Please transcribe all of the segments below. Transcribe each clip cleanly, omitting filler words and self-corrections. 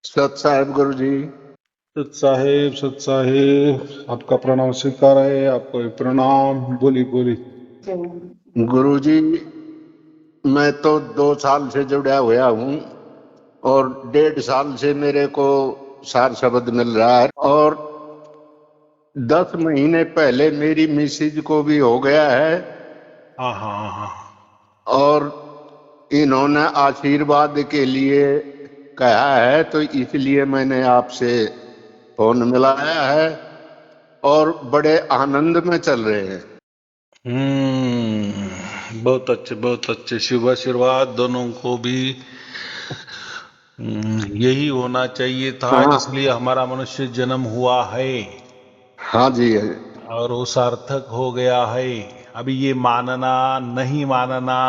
सत साहेब गुरु जी। सत साहेब, आपका प्रणाम स्वीकार है। आपको भी प्रणाम। बोली बोली। गुरु जी, मैं तो 2 साल से जुड़ा हुआ हूँ और 1.5 साल से मेरे को सार शब्द मिल रहा है, और 10 महीने पहले मेरी मिसेज को भी हो गया है। हाँ हाँ हाँ हाँ। और इन्होंने आशीर्वाद के लिए कहा है, तो इसलिए मैंने आपसे फोन मिलाया है और बड़े आनंद में चल रहे हैं। बहुत अच्छे बहुत अच्छे। शुभ आशीर्वाद दोनों को भी। यही होना चाहिए था, हाँ इसलिए हमारा मनुष्य जन्म हुआ है हाँ जी। और वो सार्थक हो गया है। अभी ये मानना नहीं मानना,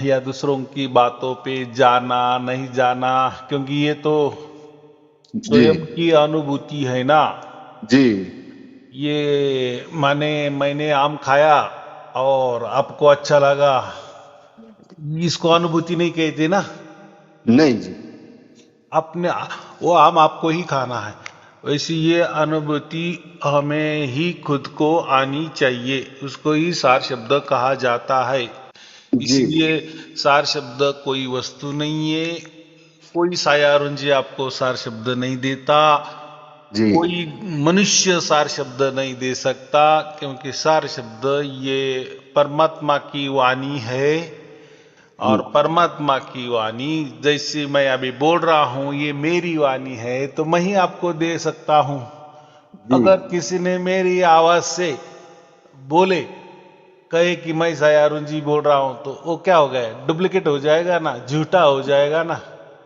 या दूसरों की बातों पे जाना नहीं जाना, क्योंकि ये तो जी स्वयं की अनुभूति है ना। जी। ये माने मैंने आम खाया और आपको अच्छा लगा, इसको अनुभूति नहीं कहते ना। नहीं जी। अपने वो आम आपको ही खाना है, वैसे ये अनुभूति हमें ही खुद को आनी चाहिए, उसको ही सार शब्द कहा जाता है। जी इसीलिए सार शब्द कोई वस्तु नहीं है, कोई सायारुंजी आपको सार शब्द नहीं देता, जी कोई मनुष्य सार शब्द नहीं दे सकता, क्योंकि सार शब्द ये परमात्मा की वाणी है। जी और परमात्मा की वाणी जैसे मैं अभी बोल रहा हूं, ये मेरी वाणी है तो मैं ही आपको दे सकता हूं। जी अगर किसी ने मेरी आवाज से बोले, कहे कि मैं सयारुण जी बोल रहा हूं, तो वो क्या हो गया? डुप्लीकेट हो जाएगा ना, झूठा हो जाएगा ना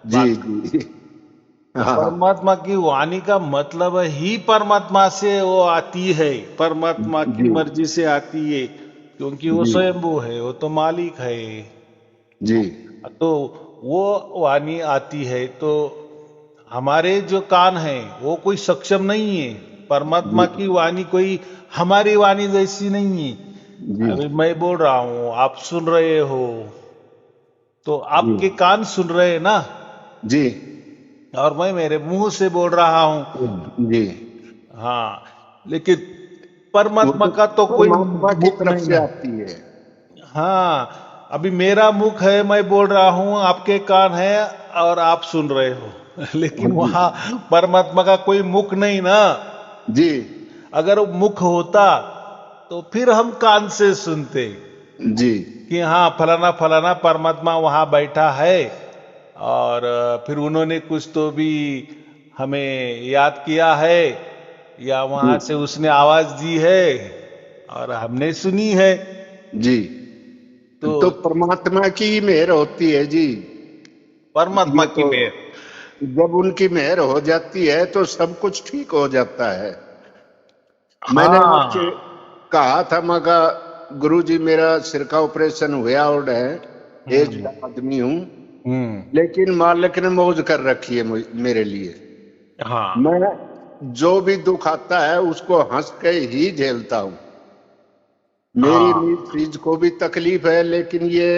जी बात। जी। तो हाँ परमात्मा की वाणी का मतलब ही परमात्मा से वो आती है, परमात्मा की जी मर्जी से आती है, क्योंकि वो जी स्वयंभू है, वो तो मालिक है। जी तो वो वाणी आती है तो हमारे जो कान हैं वो कोई सक्षम नहीं है। जी परमात्मा की वाणी कोई हमारी वाणी जैसी नहीं है। जी अभी मैं बोल रहा हूं, आप सुन रहे हो, तो जी आपके कान सुन रहे हैं ना, जी और मैं मेरे मुंह से बोल रहा हूं। जी। हाँ, लेकिन वो परमात्मा तो का तो कोई परमात्मा की मुख तरफ नहीं से ना। आती है। हाँ, अभी मेरा मुख है, मैं बोल रहा हूं, आपके कान है और आप सुन रहे हो हाँ लेकिन जी वहां परमात्मा का कोई मुख नहीं ना। जी अगर वो मुख होता तो फिर हम कान से सुनते जी कि हाँ फलाना फलाना परमात्मा वहां बैठा है, और फिर उन्होंने कुछ तो भी हमें याद किया है, या जी वहां से उसने आवाज दी है और हमने सुनी है। जी। तो तो परमात्मा की ही मेहर होती है जी। परमात्मा ये की तो मेहर। जब उनकी मेहर हो जाती है तो सब कुछ ठीक हो जाता है। मैंने आपसे हाँ। कहा था, मगा गुरु जी मेरा सिर का ऑपरेशन हुआ और है, एज हम्म का आदमी हूँ, हम्म। लेकिन मालिक ने मौज कर रखी है मेरे लिए। हाँ मैं जो भी दुख आता है उसको हंस के ही झेलता हूँ। मेरी हाँ। मिसेज को भी तकलीफ है, लेकिन ये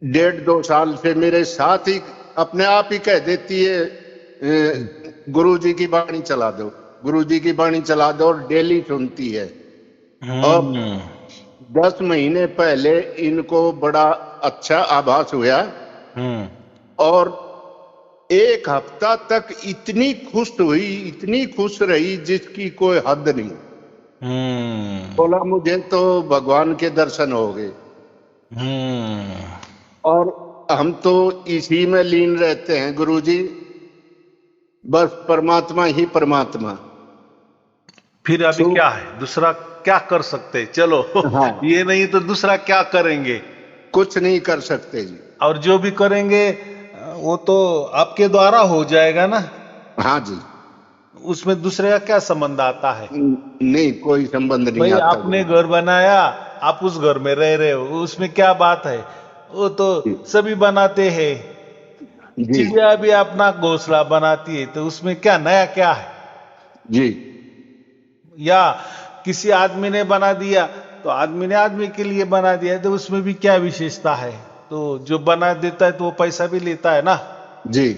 1.5-2 साल से मेरे साथ ही अपने आप ही कह देती है, गुरु जी की बाणी चला दो, गुरु जी की बाणी चला दो, और डेली सुनती है। और हम्म 10 महीने पहले इनको बड़ा अच्छा आभास हुआ, हम्म और 1 हफ्ता तक इतनी खुश हुई, इतनी खुश रही जिसकी कोई हद नहीं। हम्म बोला मुझे तो भगवान के दर्शन हो गए। हम्म। और हम तो इसी में लीन रहते हैं गुरु जी, बस परमात्मा ही परमात्मा। फिर अभी सो क्या है दूसरा? क्या कर सकते हैं? चलो हाँ, ये नहीं तो दूसरा क्या करेंगे? कुछ नहीं कर सकते जी। और जो भी करेंगे वो तो आपके द्वारा हो जाएगा ना। हाँ जी। उसमें दूसरे का क्या संबंध आता है? नहीं, कोई संबंध नहीं भाई आता आपने गुरु घर बनाया, आप उस घर में रह रहे हो, उसमें क्या बात है? वो तो जी। सभी बनाते हैं। जी चिड़िया भी अपना घोंसला बनाती है, तो उसमें क्या नया क्या है? जी या किसी आदमी ने बना दिया, तो आदमी ने आदमी के लिए बना दिया, तो उसमें भी क्या विशेषता है? तो जो बना देता है तो वो पैसा भी लेता है ना। जी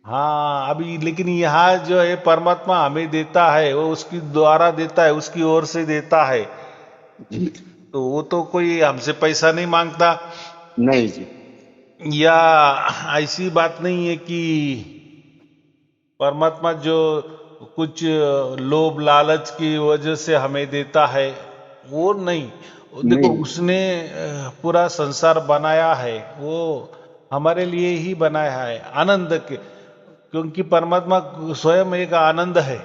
हाँ, अभी लेकिन यहाँ जो है परमात्मा हमें देता है, वो उसकी द्वारा देता है, उसकी ओर से देता है। जी। तो वो तो कोई हमसे पैसा नहीं मांगता, नहीं जी। या ऐसी बात नहीं है कि परमात्मा जो कुछ लोभ लालच की वजह से हमें देता है, वो नहीं। वो देखो, नहीं। उसने पूरा संसार बनाया है, वो हमारे लिए ही बनाया है, आनंद के। क्योंकि परमात्मा स्वयं एक आनंद है,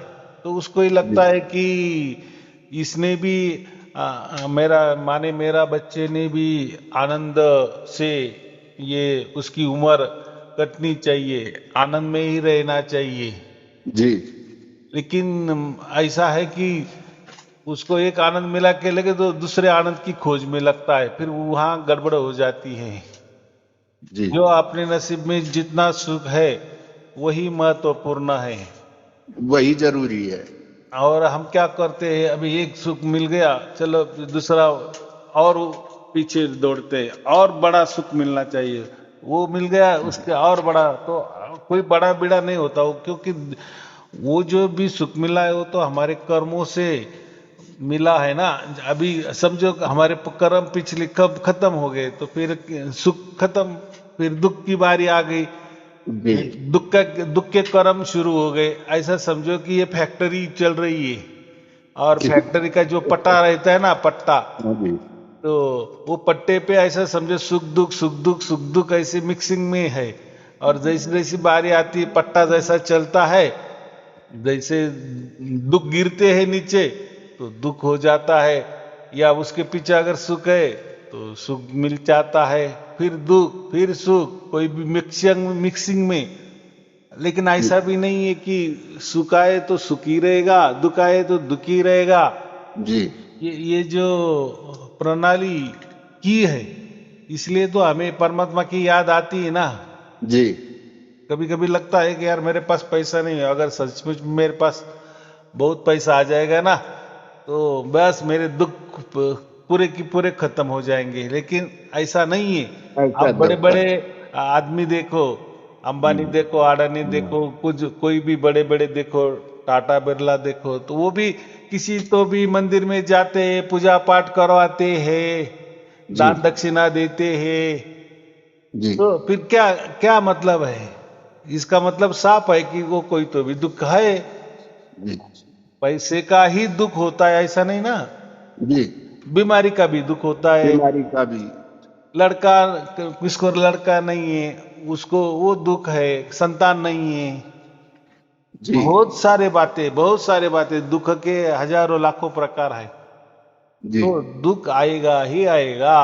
तो उसको ही जी। लगता है कि इसने भी मेरा माने मेरा बच्चे ने भी आनंद से ये उसकी उम्र कटनी चाहिए, आनंद में ही रहना चाहिए। जी। लेकिन ऐसा है कि उसको एक आनंद मिला के लगे तो दूसरे आनंद की खोज में लगता है, फिर वहां गड़बड़ हो जाती है। जी। जो अपने नसीब में जितना सुख है वही महत्वपूर्ण है। वही जरूरी है। और हम क्या करते हैं, अभी एक सुख मिल गया, चलो दूसरा और पीछे दौड़ते हैं, और बड़ा सुख मिलना चाहिए, वो मिल गया उसके और बड़ा, तो कोई बड़ा बीड़ा नहीं होता वो, क्योंकि वो जो भी सुख मिला है वो तो हमारे कर्मों से मिला है ना। अभी समझो कि हमारे कर्म पिछले कब खत्म हो गए, तो फिर सुख खत्म, फिर दुख की बारी आ गई, जी। दुख के कर्म शुरू हो गए। ऐसा समझो कि ये फैक्ट्री चल रही है, और जी। फैक्ट्री का जो पट्टा रहता है ना, पट्टा, हाँ जी। तो वो पट्टे पे ऐसा समझो सुख दुख सुख दुख सुख दुख ऐसे मिक्सिंग में है। और जैसी जैसी बारी आती है, पट्टा जैसा चलता है, जैसे दुख गिरते हैं नीचे तो दुख हो जाता है, या उसके पीछे अगर सुख है तो सुख मिल जाता है, फिर दुख फिर सुख, कोई भी मिक्सिंग में। लेकिन जी। ऐसा भी नहीं है कि सुख आए तो सुखी रहेगा, दुख आए तो दुखी रहेगा। जी। ये जो प्रणाली की है, इसलिए तो हमें परमात्मा की याद आती है ना। जी। कभी कभी लगता है कि यार मेरे पास पैसा नहीं है, अगर सचमुच मेरे पास बहुत पैसा आ जाएगा ना, तो बस मेरे दुख पूरे की पूरे खत्म हो जाएंगे। लेकिन ऐसा नहीं है। ऐसा आप बड़े दरकार। बड़े आदमी देखो, अंबानी हम्म। देखो, अडानी देखो, कुछ कोई भी बड़े बड़े देखो, टाटा बिरला देखो, तो वो भी किसी तो भी मंदिर में जाते हैं, पूजा पाठ करवाते हैं, जी। दान दक्षिणा देते हैं। जी। तो फिर क्या क्या मतलब है? इसका मतलब साफ है कि वो कोई तो भी दुख है। जी। पैसे का ही दुख होता है ऐसा नहीं ना, जी। बीमारी का भी दुख होता है। बीमारी का भी। लड़का, किसको लड़का नहीं है उसको वो दुख है, संतान नहीं है। जी। बहुत सारे बातें, दुख के हजारों लाखों प्रकार है। जी। तो दुख आएगा ही आएगा।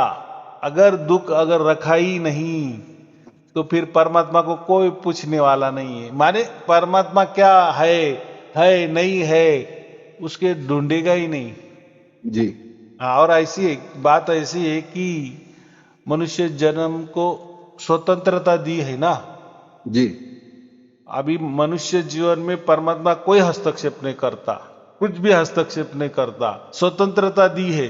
अगर दुख अगर रखा ही नहीं, तो फिर परमात्मा को कोई पूछने वाला नहीं है। माने परमात्मा क्या है नहीं है, उसके ढूंढेगा ही नहीं। जी। हाँ, और ऐसी एक बात ऐसी है कि मनुष्य जन्म को स्वतंत्रता दी है ना। जी। अभी मनुष्य जीवन में परमात्मा कोई हस्तक्षेप नहीं करता, कुछ भी हस्तक्षेप नहीं करता, स्वतंत्रता दी है।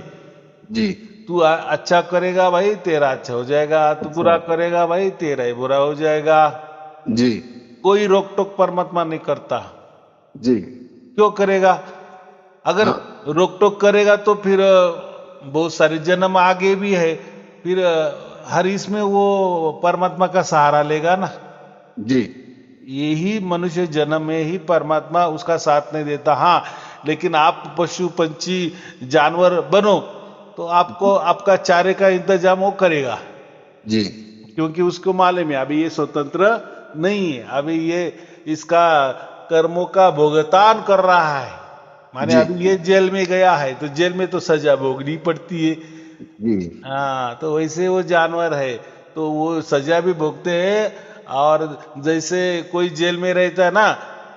जी। तू अच्छा करेगा भाई तेरा अच्छा हो जाएगा, तू बुरा अच्छा। करेगा भाई तेरा ही बुरा हो जाएगा। जी। कोई रोक टोक परमात्मा नहीं करता। जी। क्यों करेगा? अगर हाँ। रोक टोक करेगा तो फिर बहुत सारे जन्म आगे भी है, फिर हर इसमें वो परमात्मा का सहारा लेगा ना। जी। यही मनुष्य जन्म में ही परमात्मा उसका साथ नहीं देता। हाँ, लेकिन आप पशु पंछी जानवर बनो तो आपको आपका चारे का इंतजाम वो करेगा, जी। क्योंकि उसको मालूम है अभी ये स्वतंत्र नहीं है, अभी ये इसका कर्मों का भुगतान कर रहा है। माने जी। अभी ये जेल में गया है तो जेल में तो सजा भोगनी पड़ती है। जी। हाँ, तो वैसे वो जानवर है तो वो सजा भी भोगते हैं। और जैसे कोई जेल में रहता है ना,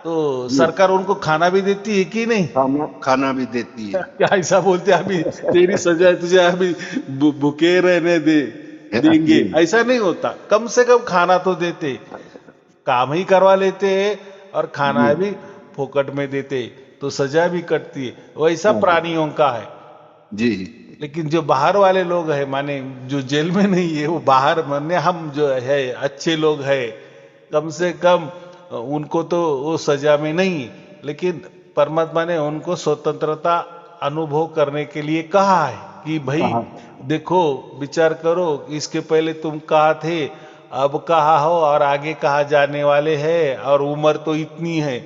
तो जी। सरकार उनको खाना भी देती है कि नहीं? खाना खाना भी देती है। क्या ऐसा बोलते हैं अभी तेरी सजा है, तुझे अभी भूखे रहने देंगे? जी। ऐसा नहीं होता, कम से कम खाना तो देते, काम ही करवा लेते हैं और खाना जी। भी फोकट में देते, तो सजा भी कटती है। वैसा हाँ। प्राणियों का है। जी। लेकिन जो बाहर वाले लोग हैं, माने जो जेल में नहीं है, वो बाहर माने हम जो है अच्छे लोग हैं, कम से कम उनको तो वो सजा में नहीं, लेकिन परमात्मा ने उनको स्वतंत्रता अनुभव करने के लिए कहा है कि भाई देखो, विचार करो, इसके पहले तुम कहाँ थे, अब कहाँ हो और आगे कहाँ जाने वाले हैं, और उम्र तो इतनी है,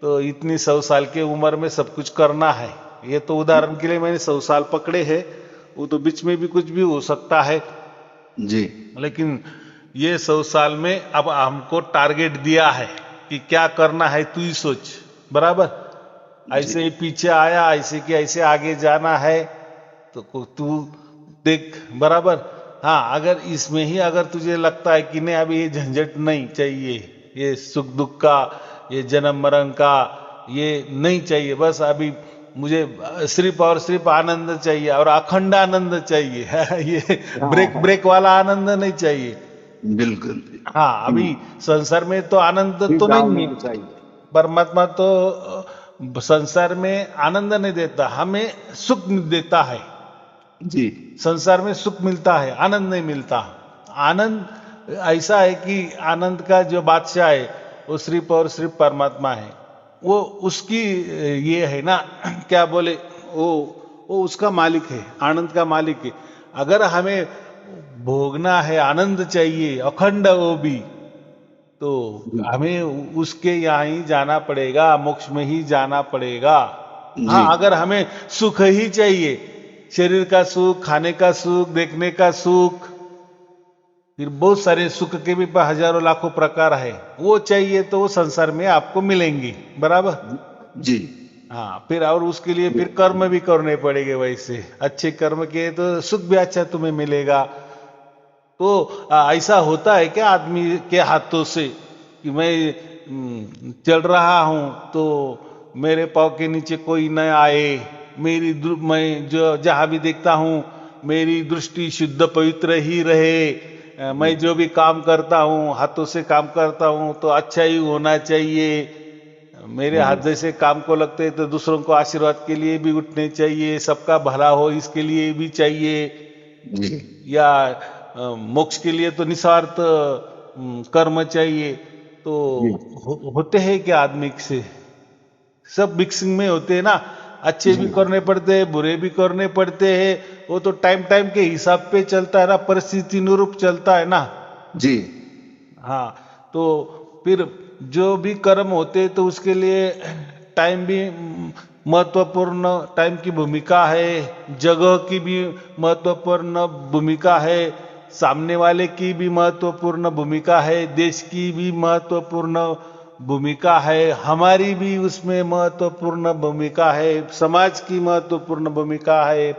तो इतनी 100 साल की उम्र में सब कुछ करना है। ये तो उदाहरण के लिए मैंने 100 साल पकड़े हैं, वो तो बीच में भी कुछ भी हो सकता है जी। लेकिन ये 100 साल में अब हमको टारगेट दिया है कि क्या करना है, तू ही सोच। बराबर, ऐसे ही पीछे आया, ऐसे कि ऐसे आगे जाना है, तो तू देख। बराबर, हाँ, अगर इसमें ही अगर तुझे लगता है कि नहीं अभी ये झंझट नहीं चाहिए, ये सुख दुख का, ये जन्म मरण का ये नहीं चाहिए, बस अभी मुझे सिर्फ और सिर्फ आनंद चाहिए और अखंड आनंद चाहिए ये ब्रेक वाला आनंद नहीं चाहिए। बिल्कुल। हाँ, अभी संसार में तो आनंद तो नहीं है, चाहिए। परमात्मा तो संसार में आनंद नहीं देता, हमें सुख देता है जी। संसार में सुख मिलता है, आनंद नहीं मिलता। आनंद ऐसा है कि आनंद का जो बादशाह है वो सिर्फ और सिर्फ परमात्मा है, वो उसकी ये है ना, क्या बोले, वो उसका मालिक है, आनंद का मालिक है। अगर हमें भोगना है, आनंद चाहिए अखंड, वो भी, तो हमें उसके यहाँ ही जाना पड़ेगा, मोक्ष में ही जाना पड़ेगा। हाँ, अगर हमें सुख ही चाहिए, शरीर का सुख, खाने का सुख, देखने का सुख, फिर बहुत सारे सुख के भी हजारों लाखों प्रकार है, वो चाहिए तो वो संसार में आपको मिलेंगी। बराबर जी। हाँ, फिर और उसके लिए फिर कर्म भी करने पड़ेंगे, वैसे अच्छे कर्म किए तो सुख भी अच्छा तुम्हें मिलेगा। तो ऐसा होता है क्या आदमी के हाथों से कि मैं चल रहा हूं तो मेरे पाँव के नीचे कोई न आए, मैं जो जहां भी देखता हूं मेरी दृष्टि शुद्ध पवित्र ही रहे, मैं जो भी काम करता हूं, हाथों से काम करता हूं तो अच्छा ही होना चाहिए, मेरे हाथ जैसे काम को लगते हैं तो दूसरों को आशीर्वाद के लिए भी उठने चाहिए, सबका भला हो इसके लिए भी चाहिए, या मोक्ष के लिए तो निस्वार्थ कर्म चाहिए। तो होते हैं क्या आदमी से, सब मिक्सिंग में होते हैं ना, अच्छे भी करने पड़ते हैं, बुरे भी करने पड़ते हैं, वो तो टाइम टाइम के हिसाब पे चलता है ना, परिस्थिति अनुरूप चलता है ना जी। हाँ, तो फिर जो भी कर्म होते तो उसके लिए टाइम भी महत्वपूर्ण, टाइम की भूमिका है, जगह की भी महत्वपूर्ण भूमिका है, सामने वाले की भी महत्वपूर्ण भूमिका है, देश की भी महत्वपूर्ण भूमिका है, हमारी भी उसमें महत्वपूर्ण भूमिका है, समाज की महत्वपूर्ण भूमिका है,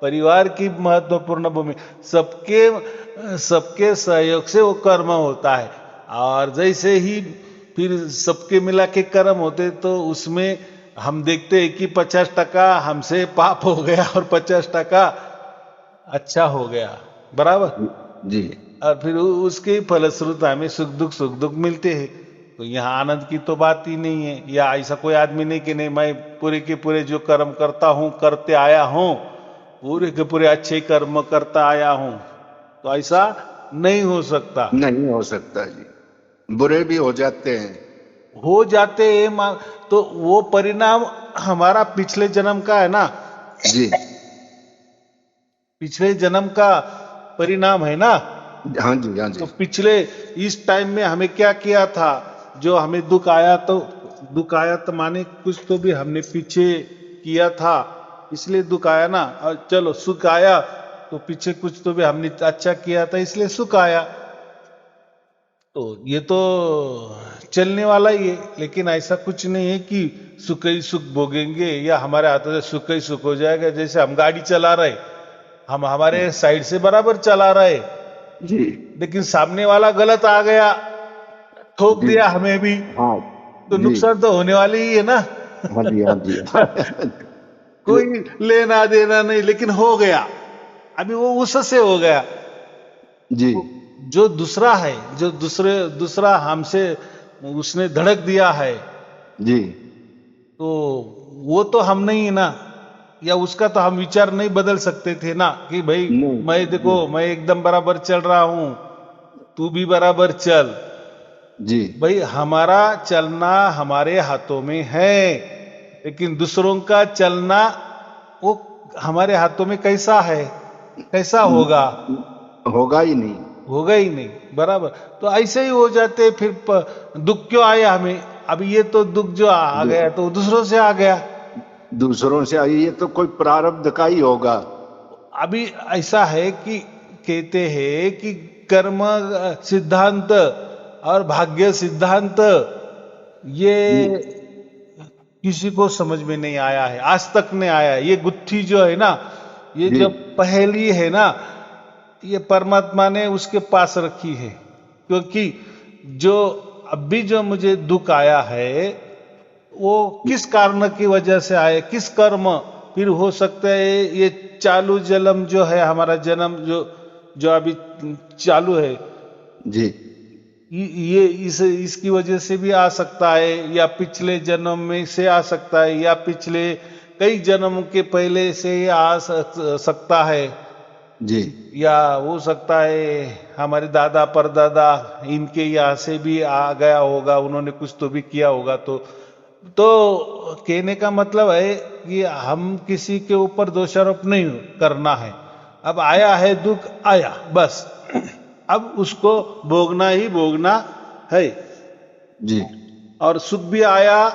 परिवार की महत्वपूर्ण भूमिका, सबके सहयोग से वो कर्म होता है। और जैसे ही फिर सबके मिला के कर्म होते तो उसमें हम देखते हैं कि 50% हमसे पाप हो गया और 50% अच्छा हो गया। बराबर जी। और फिर उसके फलश्रुत हमें सुख दुख मिलते हैं। तो यहाँ आनंद की तो बात ही नहीं है, या ऐसा कोई आदमी नहीं कि नहीं मैं पूरे के पूरे जो कर्म करता हूँ, करते आया हूँ, पूरे के पूरे अच्छे कर्म करता आया हूँ, तो ऐसा नहीं हो सकता। नहीं हो सकता जी, बुरे भी हो जाते हैं। हो जाते हैं तो वो परिणाम हमारा पिछले जन्म का है ना जी। पिछले जन्म का परिणाम है ना। हाँ जी, हाँ जी। तो पिछले इस टाइम में हमें क्या किया था, जो हमें दुख आया तो माने कुछ तो भी हमने पीछे किया था, इसलिए दुख आया ना। और चलो सुख आया तो पीछे कुछ तो भी हमने अच्छा किया था, इसलिए सुख आया। तो ये तो चलने वाला ही है, लेकिन ऐसा कुछ नहीं है कि सुख ही सुख भोगेंगे या हमारे हाथों से सुख ही सुख हो जाएगा। जैसे हम गाड़ी चला रहे, हम हमारे साइड से बराबर चला रहे जी, लेकिन सामने वाला गलत आ गया, ठोक दिया हमें भी, हाँ, तो नुकसान तो होने वाली ही है ना। हाँ जी, हाँ जी। कोई लेना देना नहीं, लेकिन हो गया, अभी वो उससे हो गया जी। जो दूसरा है, जो दूसरा हमसे उसने धड़क दिया है, जी। तो वो तो हम नहीं है ना, या उसका तो हम विचार नहीं बदल सकते थे ना कि भाई मैं देखो मैं एकदम बराबर चल रहा हूं, तू भी बराबर चल। जी भाई हमारा चलना हमारे हाथों में है, लेकिन दूसरों का चलना वो हमारे हाथों में कैसा है, कैसा होगा? होगा ही नहीं। होगा ही नहीं, बराबर। तो ऐसे ही हो जाते फिर दुख क्यों आया हमें? अभी ये तो दुख जो आ दू- गया तो दूसरों से आ गया। दूसरों से आई, ये तो कोई प्रारब्ध का ही होगा। अभी ऐसा है कि कहते हैं कि कर्म सिद्धांत और भाग्य सिद्धांत ये जी किसी को समझ में नहीं आया है, आज तक नहीं आया है। ये गुत्थी जो है ना, ये जी जो पहेली है ना, ये परमात्मा ने उसके पास रखी है। क्योंकि जो अभी जो मुझे दुख आया है वो किस कारण की वजह से आए, किस कर्म? फिर हो सकता है ये चालू जन्म जो है, हमारा जन्म जो जो अभी चालू है, जी ये इसकी वजह से भी आ सकता है, या पिछले जन्म में से आ सकता है, या पिछले कई जन्म के पहले से सकता है, जी या हो सकता है हमारे दादा परदादा इनके यहाँ से भी आ गया होगा, उन्होंने कुछ तो भी किया होगा। तो कहने का मतलब है कि हम किसी के ऊपर दोषारोप नहीं करना है। अब आया है दुख, आया बस, अब उसको भोगना ही भोगना है। जी और सुख भी आया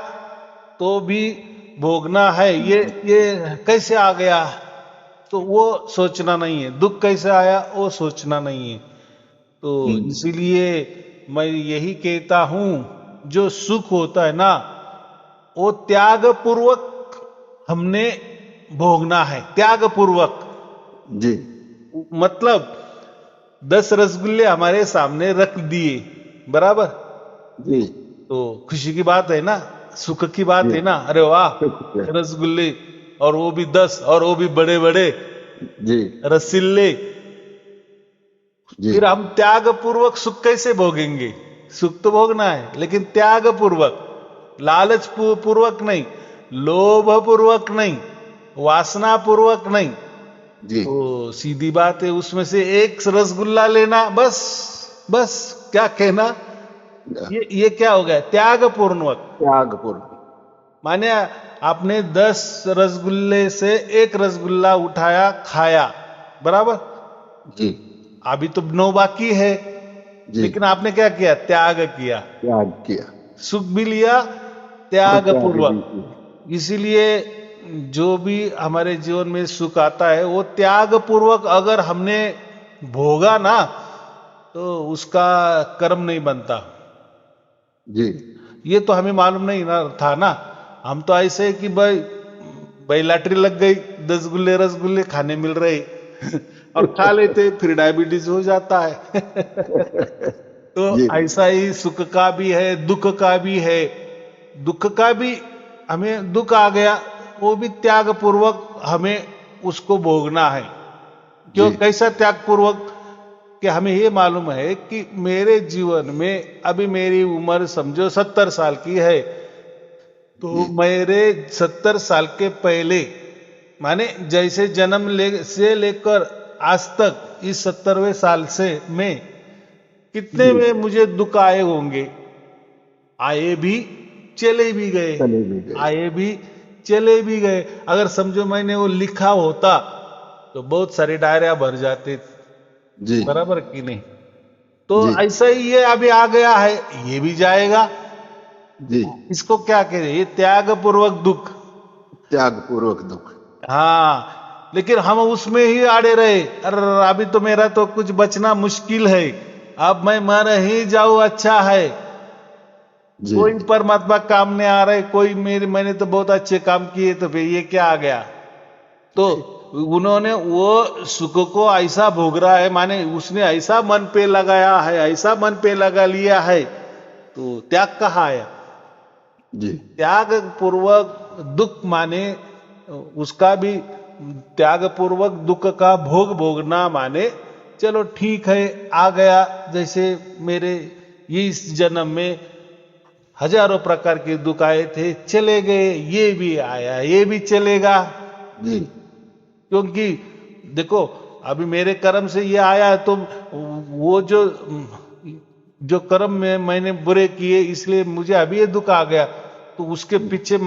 तो भी भोगना है। ये कैसे आ गया तो वो सोचना नहीं है, दुख कैसे आया वो सोचना नहीं है। तो इसीलिए मैं यही कहता हूं, जो सुख होता है ना वो त्याग पूर्वक हमने भोगना है, त्याग पूर्वक। जी मतलब 10 रसगुल्ले हमारे सामने रख दिए, बराबर, जी तो खुशी की बात है ना, सुख की बात जी है ना, अरे वाह शुक्र है। रसगुल्ले, और वो भी 10, और वो भी बड़े बड़े जी रसीले। जी फिर हम त्याग पूर्वक सुख कैसे भोगेंगे? सुख तो भोगना है लेकिन त्याग पूर्वक, लालच पूर्वक नहीं, लोभ पूर्वक नहीं, वासना पूर्वक नहीं। जी तो सीधी बात है, उसमें से एक रसगुल्ला लेना, बस बस, क्या कहना, ये क्या हो गया? त्याग पूर्वक। त्यागपुर। माने आपने 10 रसगुल्ले से एक रसगुल्ला उठाया, खाया, बराबर। जी अभी तो 9 बाकी है, जी लेकिन आपने क्या किया? त्याग किया। त्याग किया सुख भी लिया और त्याग त्याग भी पूर्वक। किया। इसीलिए जो भी हमारे जीवन में सुख आता है वो त्याग पूर्वक अगर हमने भोगा ना, तो उसका कर्म नहीं बनता। जी ये तो हमें मालूम नहीं ना था ना। हम तो ऐसे है कि भाई भाई लॉटरी लग गई, 10 गुल्ले रसगुल्ले खाने मिल रहे और खा लेते, फिर डायबिटीज हो जाता है। तो जी ऐसा ही सुख का भी है, दुख का भी है। दुख का भी, हमें दुख आ गया, वो भी त्याग पूर्वक हमें उसको भोगना है। क्यों, जी कैसा त्याग पूर्वक? कि हमें ये मालूम है कि मेरे जीवन में अभी मेरी उम्र समझो 70 साल की है, तो जी मेरे 70 साल के पहले, माने जैसे जन्म से लेकर आज तक इस 70वें साल से में कितने जी में मुझे दुख आए होंगे? आए भी, चले भी गए, चले भी गए। आए भी, चले भी गए। अगर समझो मैंने वो लिखा होता तो बहुत सारे डायरिया भर जाते, जी बराबर कि नहीं? तो जी ऐसा ही ये अभी आ गया है, ये भी जाएगा। जी इसको क्या कहते हैं? ये त्याग पूर्वक दुख। त्याग पूर्वक दुख। हाँ, लेकिन हम उसमें ही आड़े रहे, अरे अभी तो मेरा तो कुछ बचना मुश्किल है, अब मैं मर ही जाऊं अच्छा है। जी कोई परमात्मा काम नहीं आ रहे, कोई मैंने तो बहुत अच्छे काम किए, तो फिर ये क्या आ गया? तो उन्होंने वो सुख को ऐसा भोग रहा है, माने उसने ऐसा मन पे लगाया है, ऐसा मन पे लगा लिया है, तो त्याग कहाँ आया? जी त्याग पूर्वक दुख माने उसका भी, त्याग पूर्वक दुख का भोग भोगना माने चलो ठीक है, आ गया। जैसे मेरे ये इस जन्म में हजारों प्रकार के दुख आए थे, चले गए, ये भी आया, ये भी चलेगा। जी क्योंकि देखो अभी मेरे कर्म से ये आया है, तो वो जो जो कर्म में मैंने बुरे किए इसलिए मुझे अभी ये दुख आ गया, तो उसके पीछे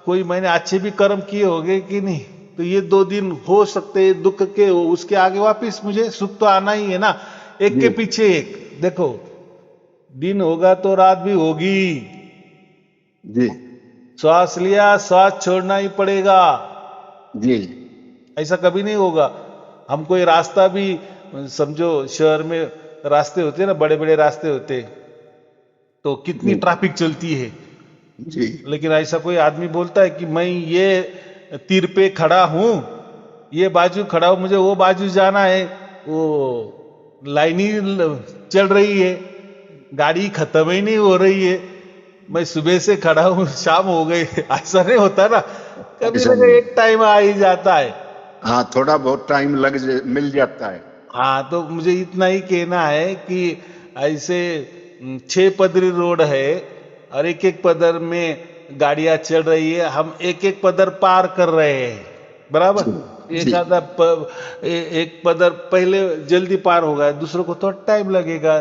कोई मैंने अच्छे भी कर्म किए होंगे कि नहीं, तो ये 2 दिन हो सकते हैं दुख के, उसके आगे वापिस मुझे सुख तो आना ही है ना, एक के पीछे एक। देखो दिन होगा तो रात भी होगी, जी श्वास लिया श्वास छोड़ना ही पड़ेगा, जी ऐसा कभी नहीं होगा। हम कोई रास्ता भी, समझो शहर में रास्ते होते हैं ना, बड़े बड़े रास्ते होते, तो कितनी ट्रैफिक चलती है, जी लेकिन ऐसा कोई आदमी बोलता है कि मैं ये तीर पे खड़ा हूं, ये बाजू खड़ा हूं, मुझे वो बाजू जाना है, वो लाइन ही चल रही है, गाड़ी खत्म ही नहीं हो रही है, मैं सुबह से खड़ा हूं शाम हो गई, ऐसा नहीं होता ना, कभी ऐसा ना कभी नहीं। एक टाइम आ ही जाता है। हाँ, थोड़ा बहुत टाइम मिल जाता है। हाँ, तो मुझे इतना ही कहना है कि ऐसे 6 पदरी रोड है और एक एक पदर में गाड़ियां चल रही है, हम एक एक पदर पार कर रहे हैं, बराबर। एक जी आधा एक पदर पहले जल्दी पार होगा, दूसरों को थोड़ा टाइम लगेगा,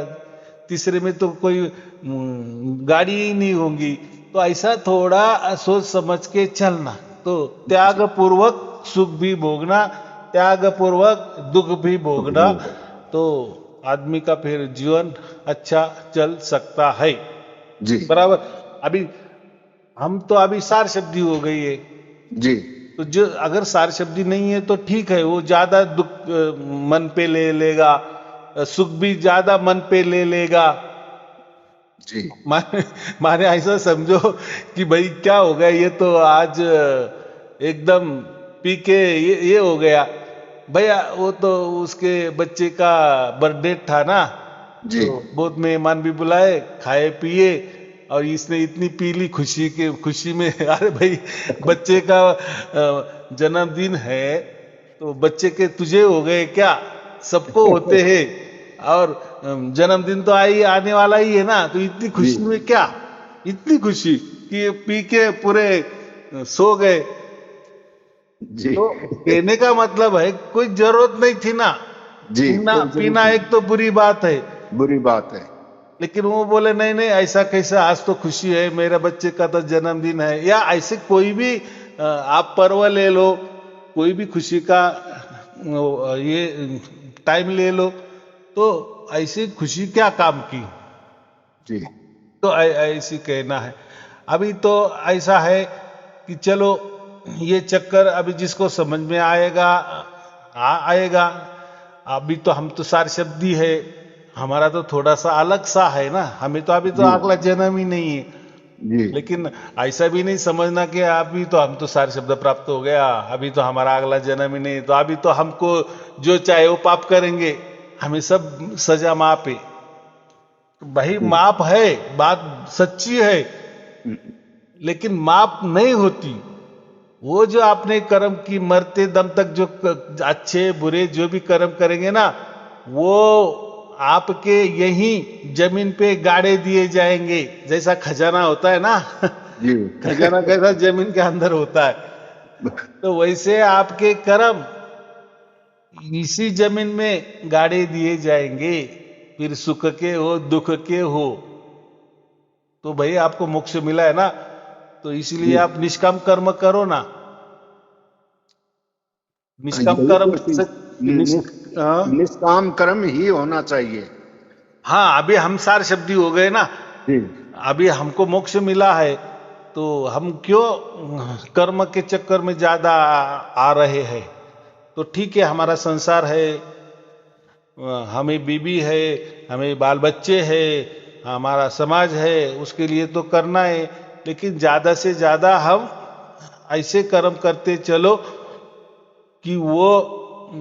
तीसरे में तो कोई गाड़ी ही नहीं होगी, तो ऐसा थोड़ा सोच समझ के चलना, तो त्याग पूर्वक सुख भी भोगना, त्याग पूर्वक दुख भी भोगना, तो आदमी का फिर जीवन अच्छा चल सकता है, जी बराबर। अभी हम तो अभी सार शब्दी हो गई है, जी तो जो अगर सार शब्दी नहीं है तो ठीक है, वो ज्यादा दुख मन पे ले लेगा, सुख भी ज्यादा मन पे ले लेगा। जी माने माने ऐसा समझो कि भाई क्या हो गया, ये तो आज एकदम पी के ये हो गया भैया, वो तो उसके बच्चे का बर्थडे था ना, जी तो बहुत मेहमान भी बुलाए, खाए पिए, और इसने इतनी पी ली खुशी के खुशी में अरे भाई बच्चे का जन्मदिन है, तो बच्चे के तुझे हो गए क्या, सबको होते हैं, और जन्मदिन तो आने वाला ही है ना, तो इतनी खुशी में क्या, इतनी खुशी कि ये पी के पूरे सो गए। जी तो कहने का मतलब है कोई जरूरत नहीं थी ना, जी पीना कोई जरूरत पीना नहीं। एक तो बुरी बात है, बुरी बात है। लेकिन वो बोले नहीं नहीं ऐसा कैसे, आज तो खुशी है, मेरा बच्चे का तो जन्मदिन है, या ऐसे कोई भी आप पर्व ले लो, कोई भी खुशी का ये टाइम ले लो, तो ऐसी खुशी क्या काम की, जी तो ऐसी कहना है। अभी तो ऐसा है कि चलो ये चक्कर अभी जिसको समझ में आएगा आएगा, अभी तो हम तो सार शब्दी है, हमारा तो थोड़ा सा अलग सा है ना, हमें तो अभी तो जी अगला जन्म ही नहीं है, जी लेकिन ऐसा भी नहीं समझना कि अभी तो हम तो सार शब्द प्राप्त हो गया, अभी तो हमारा अगला जन्म ही नहीं, तो अभी तो हमको जो चाहे वो पाप करेंगे, हमें सब सजा माप है। भाई माप है, बात सच्ची है, लेकिन माप नहीं होती। वो जो आपने कर्म की मरते दम तक जो अच्छे बुरे जो भी कर्म करेंगे ना, वो आपके यहीं जमीन पे गाड़े दिए जाएंगे, जैसा खजाना होता है ना जी खजाना कैसा जमीन के अंदर होता है, तो वैसे आपके कर्म इसी जमीन में गाड़े दिए जाएंगे, फिर सुख के हो दुख के हो, तो भाई आपको मोक्ष मिला है ना, तो इसलिए आप निष्काम कर्म करो ना, निष्काम यही कर्म तो से हाँ निष्काम कर्म ही होना चाहिए। हाँ, अभी हम सार शब्दी हो गए ना, जी अभी हमको मोक्ष मिला है, तो हम क्यों कर्म के चक्कर में ज्यादा आ रहे हैं। तो ठीक है, हमारा संसार है, हमें बीबी है, हमें बाल बच्चे है, हमारा समाज है, उसके लिए तो करना है, लेकिन ज्यादा से ज्यादा हम ऐसे कर्म करते चलो कि वो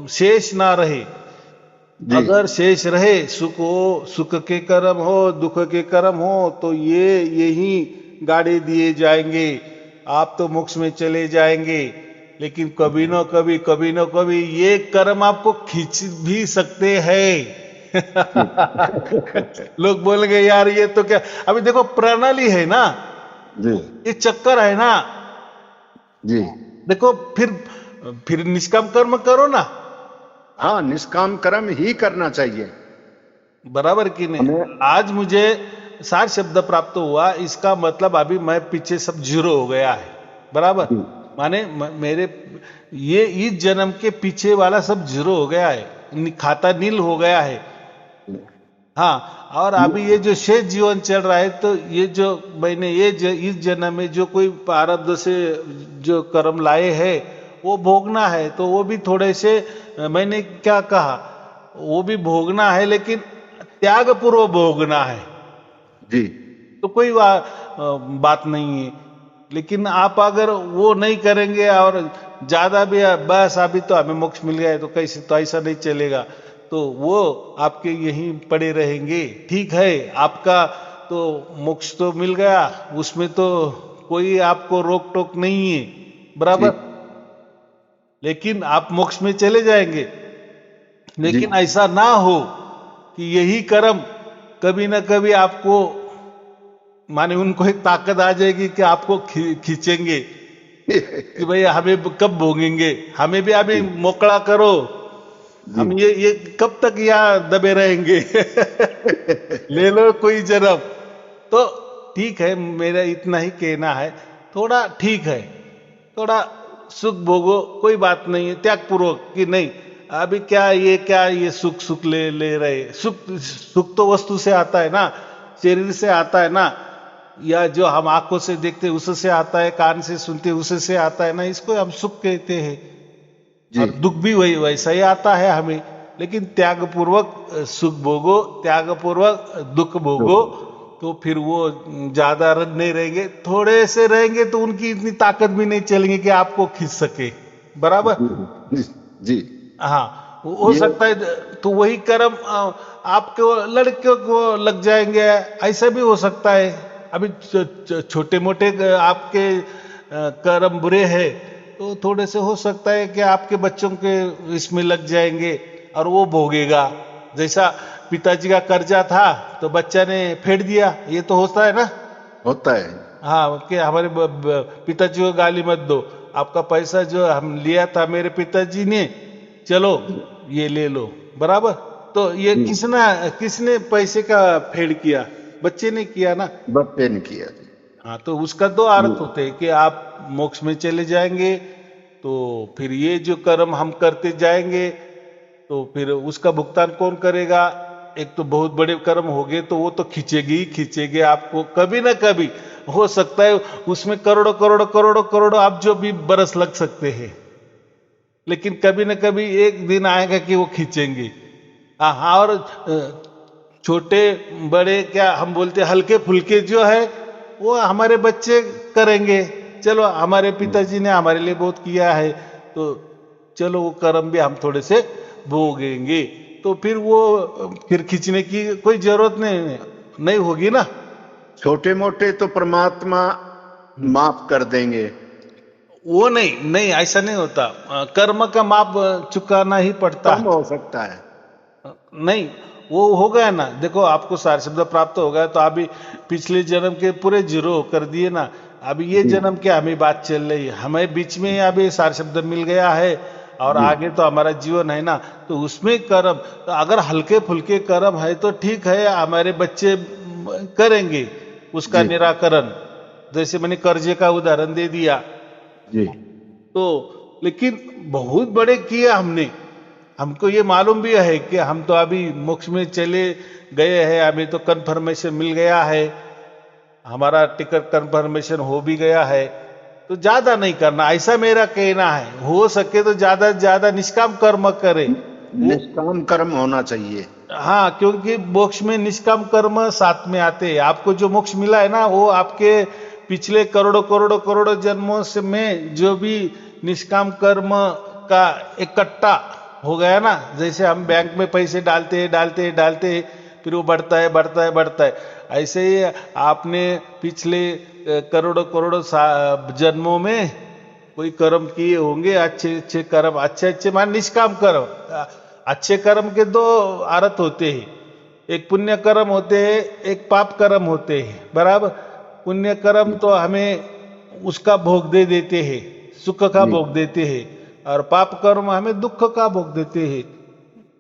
शेष ना रहे। जी अगर शेष रहे, सुख हो, सुख के कर्म हो, दुख के कर्म हो, तो ये यही गाड़ी दिए जाएंगे, आप तो मोक्ष में चले जाएंगे, लेकिन कभी न कभी ये कर्म आपको खींच भी सकते हैं लोग बोलेंगे यार ये तो क्या, अभी देखो प्रणाली है ना, जी ये चक्कर है ना, जी देखो फिर निष्काम कर्म करो ना। हाँ, निष्काम कर्म ही करना चाहिए। बराबर कि नहीं? हमें आज मुझे सार शब्द प्राप्त हुआ, इसका मतलब अभी मैं पीछे सब जीरो हो गया है, बराबर। जी माने मेरे ये इस जन्म के पीछे वाला सब जीरो हो गया है, खाता नील हो गया है। हाँ, और अभी ये जो शेष जीवन चल रहा है, तो ये जो मैंने इस जन्म में जो कोई प्रारब्ध से जो कर्म लाए हैं वो भोगना है, तो वो भी थोड़े से मैंने क्या कहा, वो भी भोगना है, लेकिन त्याग पूर्वक भोगना है। जी तो कोई बात नहीं है। लेकिन आप अगर वो नहीं करेंगे और ज्यादा भी बस अभी तो हमें मोक्ष मिल गया है तो कैसे, तो ऐसा नहीं चलेगा, तो वो आपके यहीं पड़े रहेंगे। ठीक है, आपका तो मोक्ष तो मिल गया, उसमें तो कोई आपको रोक टोक नहीं है, जी बराबर। लेकिन आप मोक्ष में चले जाएंगे, जी लेकिन ऐसा ना हो कि यही कर्म कभी ना कभी आपको, माने उनको एक ताकत आ जाएगी कि आपको खींचेंगे कि भाई हमें कब भोगेंगे, हमें भी अभी मोकड़ा करो, जी हम ये कब तक यहाँ दबे रहेंगे ले लो कोई जन्म। तो ठीक है, मेरा इतना ही कहना है, थोड़ा ठीक है, थोड़ा सुख भोगो, कोई बात नहीं है, त्याग पूर्वक कि नहीं अभी क्या ये सुख सुख ले रहे, सुख सुख तो वस्तु से आता है ना, शरीर से आता है ना, या जो हम आंखों से देखते हैं उससे आता है, कान से सुनते हैं उससे आता है ना, इसको हम सुख कहते हैं। जी और दुख भी वही वैसा ही आता है हमें, लेकिन त्याग पूर्वक सुख भोगो, त्याग पूर्वक दुख भोगो, तो फिर वो ज्यादा नहीं रहेंगे, थोड़े से रहेंगे तो उनकी इतनी ताकत भी नहीं चलेंगे कि आपको खींच सके, बराबर। जी जी हाँ, हो ये सकता है तो वही कर्म आपके लड़के को लग जाएंगे, ऐसा भी हो सकता है। अभी छोटे मोटे आपके कर्म बुरे हैं, तो थोड़े से हो सकता है कि आपके बच्चों के इसमें लग जाएंगे और वो भोगेगा। जैसा पिताजी का कर्जा था तो बच्चा ने फेंक दिया, ये तो होता है ना। होता है। हाँ, कि हमारे पिताजी को गाली मत दो, आपका पैसा जो हम लिया था मेरे पिताजी ने, चलो ये ले लो, बराबर। तो ये जी किसने पैसे का फेड किया? बच्चे ने किया ना। बच्चे ने किया जी हाँ, तो उसका दो अर्थ होते हैं कि आप मोक्ष में चले जाएंगे, तो फिर ये जो कर्म हम करते जाएंगे तो फिर उसका भुगतान कौन करेगा? एक तो बहुत बड़े कर्म हो गए तो वो तो खींचेगी ही खींचेगी आपको, कभी ना कभी हो सकता है उसमें करोड़ों करोड़ों करोड़ों करोड़ों आप जो भी बरस लग सकते हैं, लेकिन कभी ना कभी एक दिन आएगा कि वो खींचेंगे। हाँ, और छोटे बड़े क्या हम बोलते हल्के फुल्के जो है वो हमारे बच्चे करेंगे। चलो, हमारे पिताजी ने हमारे लिए बहुत किया है, तो चलो वो कर्म भी हम थोड़े से भोगेंगे, तो फिर वो फिर खींचने की कोई जरूरत नहीं होगी ना। छोटे मोटे तो परमात्मा माफ कर देंगे। वो नहीं ऐसा नहीं होता, कर्म का माप चुकाना ही पड़ता कम है। हो सकता है। नहीं, वो हो गया ना, देखो आपको सार शब्द प्राप्त हो गया तो अभी पिछले जन्म के पूरे जीरो कर दिए ना। अभी ये जी जन्म क्या हमें बात चल रही है, हमें बीच में अभी सार शब्द मिल गया है और जी आगे तो हमारा जीवन है ना, तो उसमें कर्म, तो अगर हल्के फुल्के कर्म है तो ठीक है, हमारे बच्चे करेंगे उसका जी निराकरण। जैसे मैंने कर्जे का उदाहरण दे दिया, जी तो लेकिन बहुत बड़े किए हमने, हमको ये मालूम भी है कि हम तो अभी मोक्ष में चले गए हैं, अभी तो कंफर्मेशन मिल गया है, हमारा टिकट कंफर्मेशन हो भी गया है, तो ज्यादा नहीं करना, ऐसा मेरा कहना है। हो सके तो ज्यादा से ज्यादा निष्काम कर्म करे वो। निष्काम कर्म होना चाहिए। हाँ, क्योंकि मोक्ष में निष्काम कर्म साथ में आते हैं। आपको जो मोक्ष मिला है ना, वो आपके पिछले करोड़ों करोड़ों करोड़ों जन्मों से में जो भी निष्काम कर्म का इकट्ठा हो गया ना, जैसे हम बैंक में पैसे डालते हैं, फिर वो बढ़ता है बढ़ता है बढ़ता है, ऐसे ही आपने पिछले करोड़ों करोड़ों जन्मों में कोई कर्म किए होंगे, अच्छे अच्छे कर्म, अच्छे मान निष्काम कर्म। अच्छे कर्म के दो अर्थ होते हैं, एक पुण्य कर्म होते हैं, एक पाप कर्म होते हैं, बराबर। पुण्य कर्म तो हमें उसका भोग दे देते हैं, सुख का जी भोग देते हैं, और पाप कर्म हमें दुख का भोग देते हैं।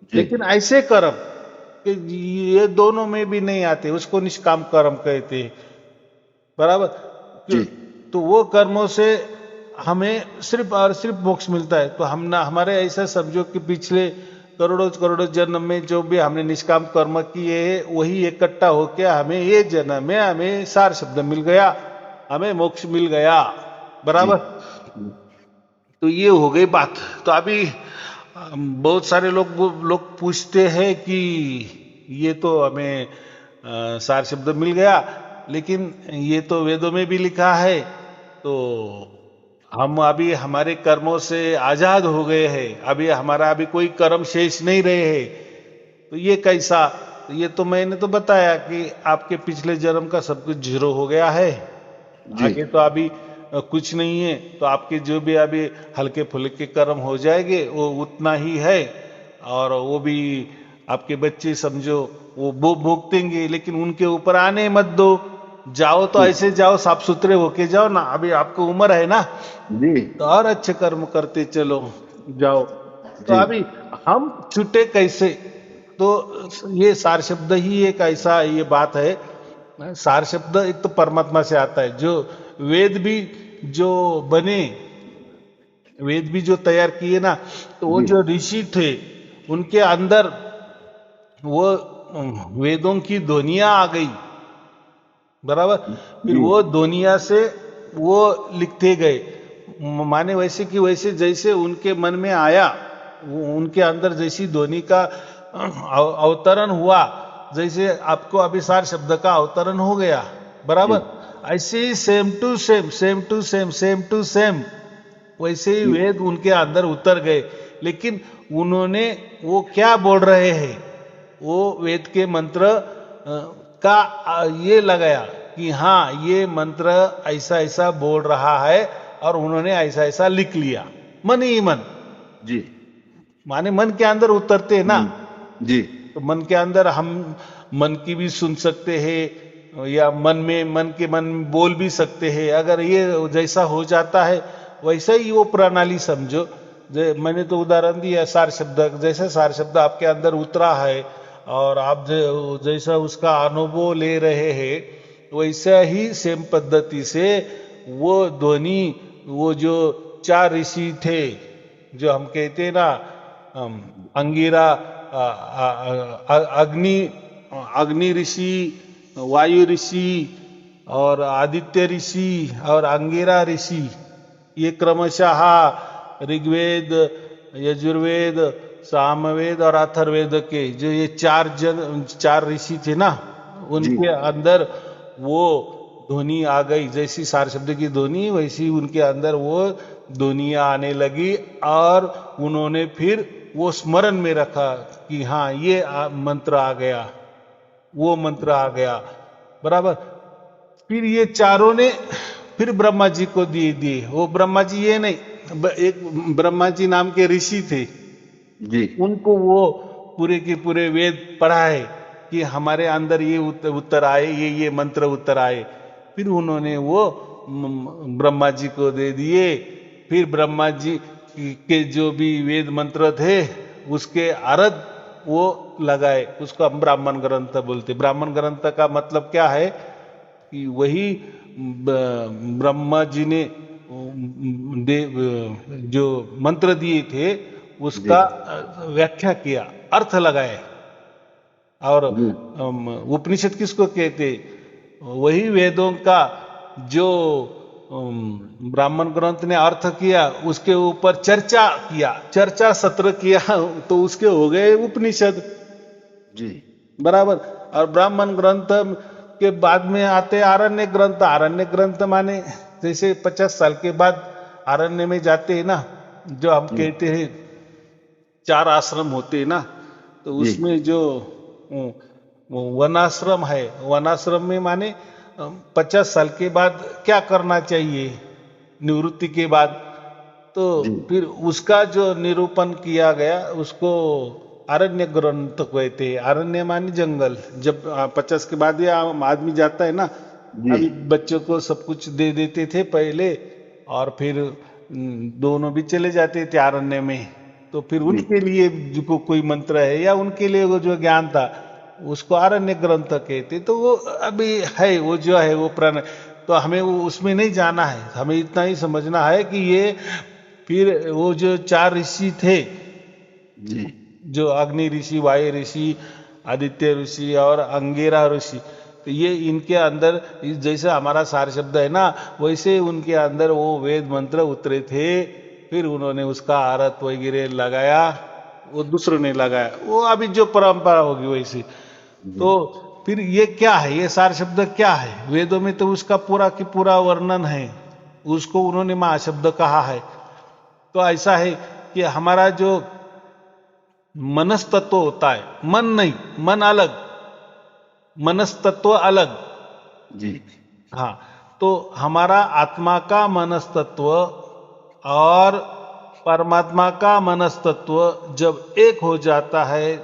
जी लेकिन ऐसे कर्म कि ये दोनों में भी नहीं आते, उसको निष्काम कर्म कहते हैं। बराबर। जी तो वो कर्मों से हमें सिर्फ और सिर्फ मोक्ष मिलता है। तो हम ना, हमारे ऐसा समझो कि पिछले करोड़ों करोड़ों जन्म में जो भी हमने निष्काम कर्म किए हैं वही इकट्ठा होके हमें ये जन्म में हमें सार शब्द मिल गया, हमें मोक्ष मिल गया। जी बराबर। तो ये हो गई बात। तो अभी बहुत सारे लोग पूछते हैं कि ये तो हमें सार शब्द मिल गया, लेकिन ये तो वेदों में भी लिखा है, तो हम अभी हमारे कर्मों से आजाद हो गए हैं, अभी कोई कर्म शेष नहीं रहे हैं, तो ये कैसा? तो ये तो मैंने तो बताया कि आपके पिछले जन्म का सब कुछ जीरो हो गया है, जी आगे तो अभी कुछ नहीं है। तो आपके जो भी अभी हल्के फुल्के कर्म हो जाएंगे वो उतना ही है, और वो भी आपके बच्चे समझो वो भुगतेंगे, लेकिन उनके ऊपर आने मत दो। जाओ तो ऐसे जाओ, साफ सुथरे होके जाओ ना, अभी आपको उम्र है ना, जी तो और अच्छे कर्म करते चलो जाओ। तो जी अभी हम छूटे कैसे? तो ये सार शब्द ही एक ऐसा ये बात है। सार शब्द एक तो परमात्मा से आता है, जो वेद भी जो बने, वेद भी जो तैयार किए ना, तो वो जी जो ऋषि थे उनके अंदर वो वेदों की ध्वनियां आ गई। बराबर। फिर जी वो ध्वनिया से वो लिखते गए, माने वैसे कि वैसे जैसे उनके मन में आया, उनके अंदर जैसी ध्वनि का अवतरण हुआ, जैसे आपको अभिसार शब्द का अवतरण हो गया, बराबर, ऐसे ही same to same, same to same, same to same वैसे ही जी वेद उनके अंदर उतर गए। लेकिन उन्होंने वो क्या बोल रहे हैं, वो वेद के मंत्र का ये लगाया कि हाँ ये मंत्र ऐसा ऐसा बोल रहा है, और उन्होंने ऐसा ऐसा लिख लिया मन ही मन। जी माने मन के अंदर उतरते हैं ना, जी तो मन के अंदर हम मन की भी सुन सकते हैं, या मन के मन में बोल भी सकते हैं। अगर ये जैसा हो जाता है वैसा ही वो प्रणाली समझो। मैंने तो उदाहरण दिया सार शब्द, जैसे सार शब्द आपके अंदर उतरा है और आप जैसा उसका अनुभव ले रहे हैं, वैसा ही सेम पद्धति से वो ध्वनि, वो जो 4 ऋषि थे, जो हम कहते हैं ना, अंगिरा, अग्नि अग्नि ऋषि, वायु ऋषि और आदित्य ऋषि और अंगिरा ऋषि, ये क्रमशः ऋग्वेद, यजुर्वेद, सामवेद और अथर्ववेद के जो ये 4 ऋषि थे ना, उनके अंदर वो ध्वनि आ गई। जैसी सार शब्द की ध्वनि, वैसी उनके अंदर वो ध्वनियां आने लगी, और उन्होंने फिर वो स्मरण में रखा कि हाँ ये मंत्र आ गया, वो मंत्र आ गया। बराबर। फिर ये चारों ने फिर ब्रह्मा जी को दिए। वो ब्रह्मा जी ये नहीं, एक ब्रह्मा जी नाम के ऋषि थे, जी उनको वो पूरे के पूरे वेद पढ़ाए कि हमारे अंदर ये उत्तर आए, ये मंत्र उत्तर आए। फिर उन्होंने वो ब्रह्मा जी को दे दिए। फिर ब्रह्मा जी के जो भी वेद मंत्र थे उसके अर्थ वो लगाए, उसको हम ब्राह्मण ग्रंथ बोलते। ब्राह्मण ग्रंथ का मतलब क्या है कि वही ब्रह्मा जी ने जो मंत्र दिए थे उसका व्याख्या किया, अर्थ लगाए। और उपनिषद किसको कहते? वही वेदों का जो ब्राह्मण ग्रंथ ने अर्थ किया उसके ऊपर चर्चा सत्र किया, तो उसके हो गए उपनिषद। जी बराबर। और ब्राह्मण ग्रंथ के बाद में आते आरण्य ग्रंथ। आरण्य ग्रंथ माने जैसे 50 साल के बाद आरण्य में जाते हैं ना, जो हम कहते हैं 4 आश्रम होते हैं ना, तो उसमें जो वनाश्रम है, वनाश्रम में माने 50 साल के बाद क्या करना चाहिए निवृत्ति के बाद, तो फिर उसका जो निरूपण किया गया उसको आरण्य ग्रंथ कहते हैं। आरण्य माने जंगल। जब 50 के बाद या आदमी जाता है ना, अभी बच्चों को सब कुछ दे देते थे पहले, और फिर दोनों भी चले जाते थे आरण्य में, तो फिर उनके लिए जो कोई मंत्र है या उनके लिए वो जो ज्ञान था उसको आरण्य ग्रंथ कहते। तो वो अभी है, वो जो है वो प्रण, तो हमें वो उसमें नहीं जाना है, हमें इतना ही समझना है कि ये फिर वो जो 4 ऋषि थे, जी जो अग्नि ऋषि, वायु ऋषि, आदित्य ऋषि और अंगिरा ऋषि, तो ये इनके अंदर जैसे हमारा सार शब्द है ना, वैसे उनके अंदर वो वेद मंत्र उतरे थे, फिर उन्होंने उसका अर्थ वगैरह लगाया, वो दूसरों ने लगाया, वो अभी जो परंपरा होगी वैसी। तो फिर ये क्या है, ये सार शब्द क्या है? वेदों में तो उसका पूरा की पूरा वर्णन है, उसको उन्होंने महाशब्द कहा है। तो ऐसा है कि हमारा जो मनस्तत्व होता है, मन नहीं, मन अलग, मनस्तत्व अलग। जी हाँ, तो हमारा आत्मा का मनस्तत्व और परमात्मा का मनस्तत्व जब एक हो जाता है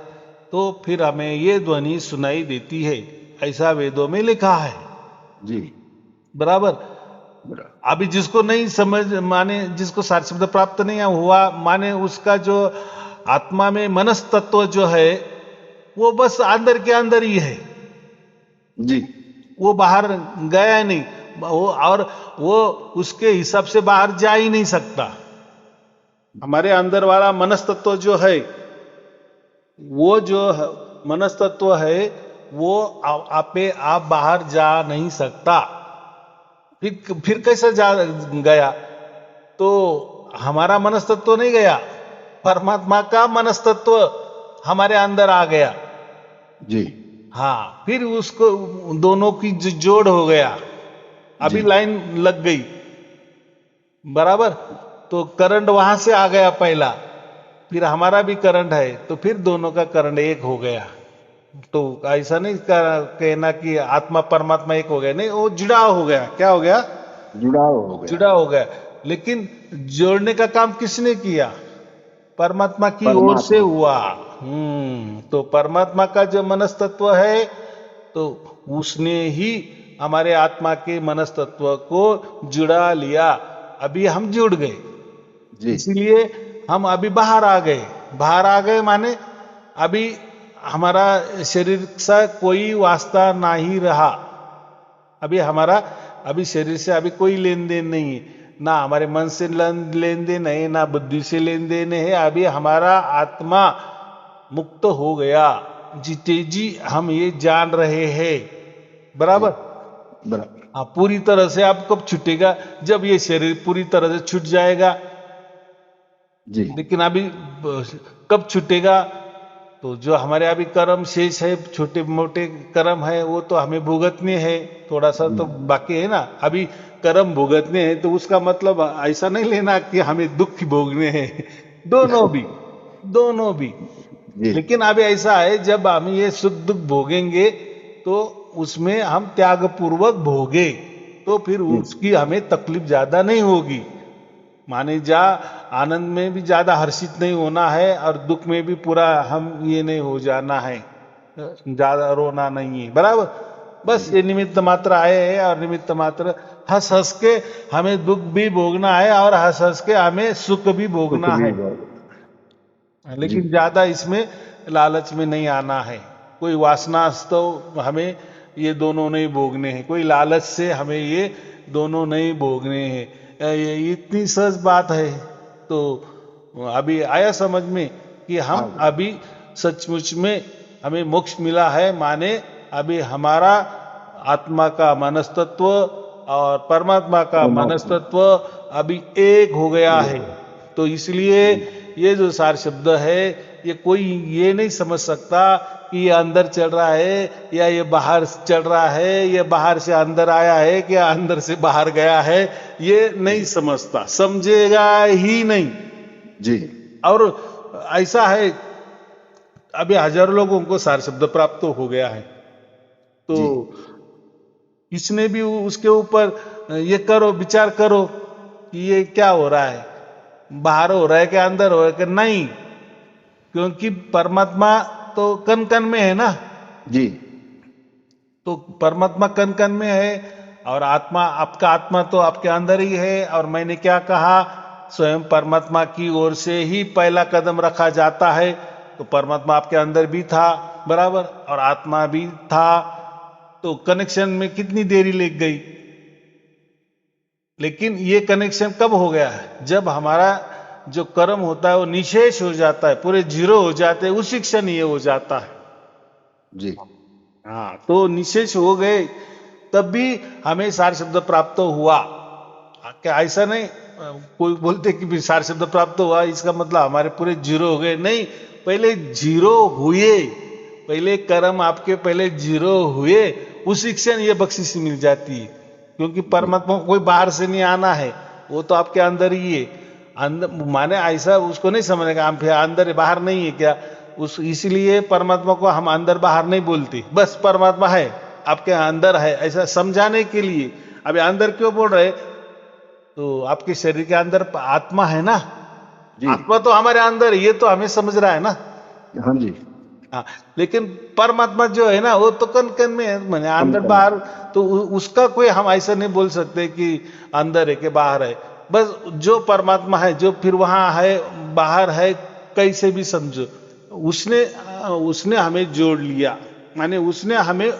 तो फिर हमें ये ध्वनि सुनाई देती है, ऐसा वेदों में लिखा है। जी बराबर। बराबर। अभी जिसको नहीं समझ, माने जिसको सार शब्द प्राप्त नहीं हुआ, माने उसका जो आत्मा में मनस्तत्व जो है वो बस अंदर के अंदर ही है, जी वो बाहर गया नहीं, वो और वो उसके हिसाब से बाहर जा ही नहीं सकता। हमारे अंदर वाला मनस्तत्व जो है, वो जो मनस्तत्व है वो आपे आप बाहर जा नहीं सकता। फिर कैसे जा गया? तो हमारा मनस्तत्व नहीं गया, परमात्मा का मनस्तत्व हमारे अंदर आ गया। जी हाँ, फिर उसको दोनों की जोड़ हो गया, अभी जी। लाइन लग गई। बराबर। तो करंट वहां से आ गया पहला, फिर हमारा भी करंट है, तो फिर दोनों का करंट एक हो गया। तो ऐसा नहीं कहना कि आत्मा परमात्मा एक हो गया, नहीं, वो जुड़ाव हो गया। क्या हो गया? जुड़ाव हो गया। जुड़ा हो गया। लेकिन जोड़ने का काम किसने किया? परमात्मा की ओर से परमात्मा। हुआ। तो परमात्मा का जो मनस्तत्व है, तो उसने ही हमारे आत्मा के मनस्तत्व को जुड़ा लिया। अभी हम जुड़ गए, जी इसलिए हम अभी बाहर आ गए। बाहर आ गए माने अभी हमारा शरीर से कोई वास्ता नहीं रहा। अभी हमारा, अभी शरीर से अभी कोई लेन देन नहीं है, ना हमारे मन से लेन देन है, ना बुद्धि से लेन देन है। अभी हमारा आत्मा मुक्त हो गया, जीते जी हम ये जान रहे हैं। बराबर। बराबर। हाँ, पूरी तरह से आप कब छूटेगा? जब ये शरीर पूरी तरह से छूट जाएगा। जी लेकिन अभी कब छूटेगा? तो जो हमारे अभी कर्म शेष है, छोटे मोटे कर्म है, वो तो हमें भुगतने हैं, थोड़ा सा तो बाकी है ना। अभी कर्म भुगतने हैं तो उसका मतलब ऐसा नहीं लेना कि हमें दुख भोगने हैं, दोनों भी, दोनों भी। जी लेकिन अभी ऐसा है, जब हम ये सुख दुख भोगेंगे तो उसमें हम त्याग पूर्वक भोगे, तो फिर उसकी हमें तकलीफ ज्यादा नहीं होगी। माने जा आनंद में भी ज्यादा हर्षित नहीं होना है और दुख में भी पूरा हम ये नहीं हो जाना है, ज्यादा रोना नहीं है। बराबर। बस ये निमित्त मात्र आए हैं, और निमित्त मात्र हंस हंस के हमें दुख भी भोगना है और हंस हंस के हमें सुख भी भोगना है। जी लेकिन ज्यादा इसमें लालच में नहीं आना है। कोई वासना तो हमें ये दोनों नहीं भोगने हैं, कोई लालच से हमें ये दोनों नहीं भोगने हैं। ये इतनी सहज बात है। तो अभी आया समझ में कि हम अभी सचमुच में हमें मोक्ष मिला है, माने अभी हमारा आत्मा का मनस्तत्व और परमात्मा का मनस्तत्व अभी एक हो गया है। तो इसलिए ये जो सार शब्द है, ये कोई ये नहीं समझ सकता कि ये अंदर चल रहा है या ये बाहर चल रहा है, ये बाहर से अंदर आया है कि अंदर से बाहर गया है, ये नहीं समझता, समझेगा ही नहीं। जी। और ऐसा है, अभी हजारों लोगों को सार शब्द प्राप्त हो गया है, तो इसने भी उसके ऊपर ये करो, विचार करो कि ये क्या हो रहा है, बाहर हो रहा है कि अंदर हो रहा है कि नहीं। क्योंकि परमात्मा तो कन कन में है ना। जी तो परमात्मा कन कन में है, और आत्मा, आपका आत्मा तो आपके अंदर ही है। और मैंने क्या कहा, स्वयं परमात्मा की ओर से ही पहला कदम रखा जाता है। तो परमात्मा आपके अंदर भी था, बराबर, और आत्मा भी था, तो कनेक्शन में कितनी देरी लग गई। लेकिन ये कनेक्शन कब हो गया है? जब हमारा जो कर्म होता है वो निशेष हो जाता है, पूरे जीरो हो जाते हैं, उसी क्षण ये हो जाता है। जी हाँ, तो निशेष हो गए तब भी हमें सार शब्द प्राप्त हुआ। क्या ऐसा नहीं कोई बोलते कि भी सार शब्द प्राप्त हुआ इसका मतलब हमारे पूरे जीरो हो गए? नहीं, पहले जीरो हुए, पहले कर्म आपके पहले जीरो हुए, उसी क्षण ये बख्शिश मिल जाती है। क्योंकि परमात्मा को कोई बाहर से नहीं आना है, वो तो आपके अंदर ही है। अंदर माने ऐसा उसको नहीं समझेगा, हम फिर अंदर है बाहर नहीं है क्या? उस इसलिए परमात्मा को हम अंदर बाहर नहीं बोलते, बस परमात्मा है आपके अंदर है, ऐसा समझाने के लिए। अभी अंदर क्यों बोल रहे? तो आपके शरीर के अंदर आत्मा है ना, जी आत्मा तो हमारे अंदर है, ये तो हमें समझ रहा है ना। हाँ जी हाँ, लेकिन परमात्मा जो है ना वो तो कन कन में है, माने अंदर कन। बाहर, तो उसका कोई हम ऐसा नहीं बोल सकते कि अंदर है कि बाहर है। बस जो परमात्मा है, जो फिर वहां है बाहर है, कैसे भी समझो, उसने उसने हमें जोड़ लिया, माने उसने हमें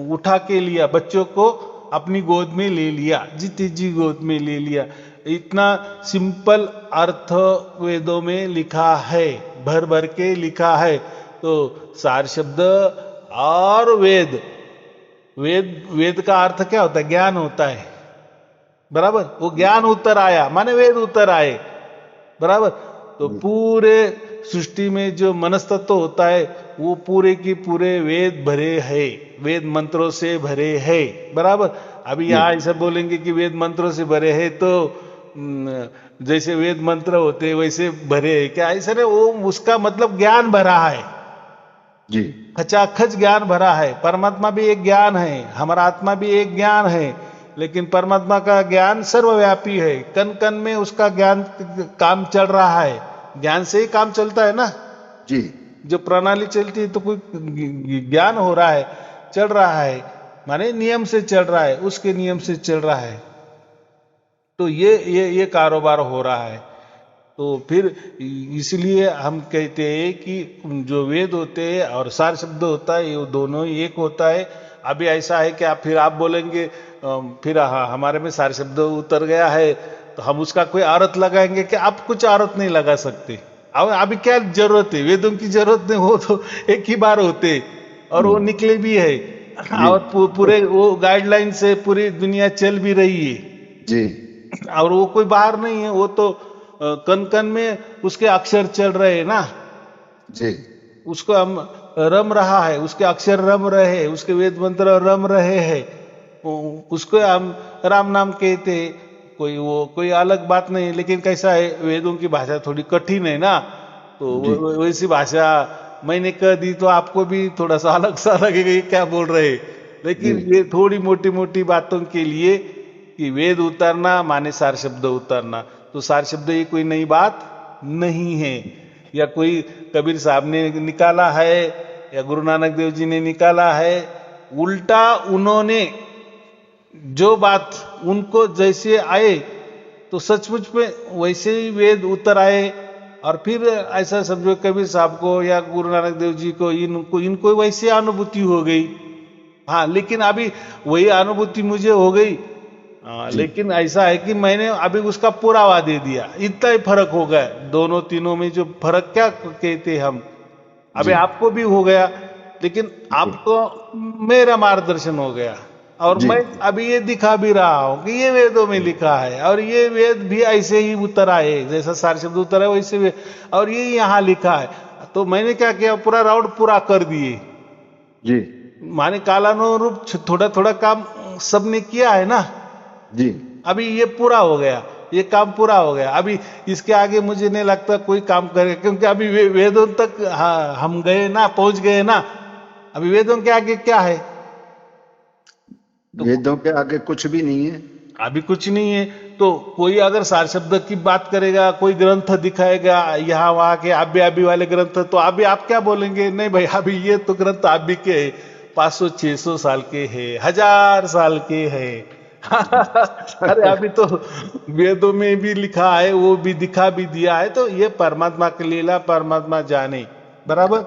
उठा के लिया, बच्चों को अपनी गोद में ले लिया, जीती जी गोद में ले लिया। इतना सिंपल अर्थ वेदों में लिखा है, भर भर के लिखा है। तो सार शब्द और वेद, वेद का अर्थ क्या होता है? ज्ञान होता है, बराबर। वो ज्ञान उत्तर आया माने वेद उत्तर आए, बराबर। तो पूरे सृष्टि में जो मनस्तत्व होता है वो पूरे की पूरे वेद भरे है, वेद मंत्रों से भरे है, बराबर। अभी यहाँ ऐसा बोलेंगे कि वेद मंत्रों से भरे है तो जैसे वेद मंत्र होते वैसे भरे है क्या? ऐसा नहीं, वो उसका मतलब ज्ञान भरा है जी खचाखच ज्ञान भरा है। परमात्मा भी एक ज्ञान है, हमारा आत्मा भी एक ज्ञान है, लेकिन परमात्मा का ज्ञान सर्वव्यापी है, कन कन में उसका ज्ञान काम चल रहा है। ज्ञान से ही काम चलता है ना, जी जो प्रणाली चलती है तो कोई ज्ञान हो रहा है, चल रहा है, माने नियम से चल रहा है, उसके नियम से चल रहा है। तो ये कारोबार हो रहा है। तो फिर इसलिए हम कहते हैं कि जो वेद होते हैं और सार शब्द होता है ये दोनों ही एक होता है। अभी ऐसा है कि फिर आप बोलेंगे फिर हमारे में सार शब्द उतर गया है तो हम उसका कोई आरत लगाएंगे कि आप कुछ आरत नहीं लगा सकते। अब अभी क्या जरूरत है? वेदों की जरूरत नहीं, वो तो एक ही बार होते और वो निकले भी है और पूरे वो गाइडलाइन से पूरी दुनिया चल भी रही है जी। और वो कोई बाहर नहीं है, वो तो कन कन में उसके अक्षर चल रहे हैं ना जी। उसको हम रम रहा है, उसके अक्षर रम रहे हैं, उसके वेद मंत्र रम रहे हैं, उसको हम राम नाम कहते। कोई अलग बात नहीं। लेकिन कैसा है, वेदों की भाषा थोड़ी कठिन है ना, तो वैसी भाषा मैंने कह दी तो आपको भी थोड़ा सा अलग सा लगेगा ये क्या बोल रहे। लेकिन ये थोड़ी मोटी मोटी बातों के लिए कि वेद उतारना माने सार शब्द उतारना, तो सार शब्द ये कोई नई बात नहीं है या कोई कबीर साहब ने निकाला है या गुरु नानक देव जी ने निकाला है। उल्टा उन्होंने जो बात उनको जैसे आए तो सचमुच में वैसे ही वेद उतर आए। और फिर ऐसा समझो कबीर साहब को या गुरु नानक देव जी को इनको वैसे अनुभूति हो गई। हाँ, लेकिन अभी वही अनुभूति मुझे हो गई, लेकिन ऐसा है कि मैंने अभी उसका पुरावा दे दिया, इतना ही फर्क हो गया दोनों तीनों में। जो फर्क क्या कहते हम, अभी आपको भी हो गया लेकिन आपको मेरा मार्गदर्शन हो गया और मैं अभी ये दिखा भी रहा हूं कि ये वेदों में लिखा है और ये वेद भी ऐसे ही उतर आए, जैसा सार शब्द उतर है वैसे वेद, और ये यहाँ लिखा है। तो मैंने क्या किया, पूरा राउंड पूरा कर दिए जी। माने कालानुरूप थोड़ा थोड़ा काम सबने किया है ना जी। अभी ये पूरा हो गया, ये काम पूरा हो गया। अभी इसके आगे मुझे नहीं लगता कोई काम करेगा, क्योंकि अभी वेदों तक हम गए ना, पहुंच गए ना। अभी वेदों के आगे क्या है? तो वेदों के आगे कुछ भी नहीं है, अभी कुछ नहीं है। तो कोई अगर सार शब्द की बात करेगा, कोई ग्रंथ दिखाएगा यहाँ वहां के अभी वाले ग्रंथ, तो अभी आप क्या बोलेंगे? नहीं भाई, अभी ये तो ग्रंथ अभी के 500-600 साल के है, 1000 साल के है। अरे अभी तो वेदों में भी लिखा है, वो भी दिखा भी दिया है। तो ये परमात्मा की लीला परमात्मा जाने, बराबर।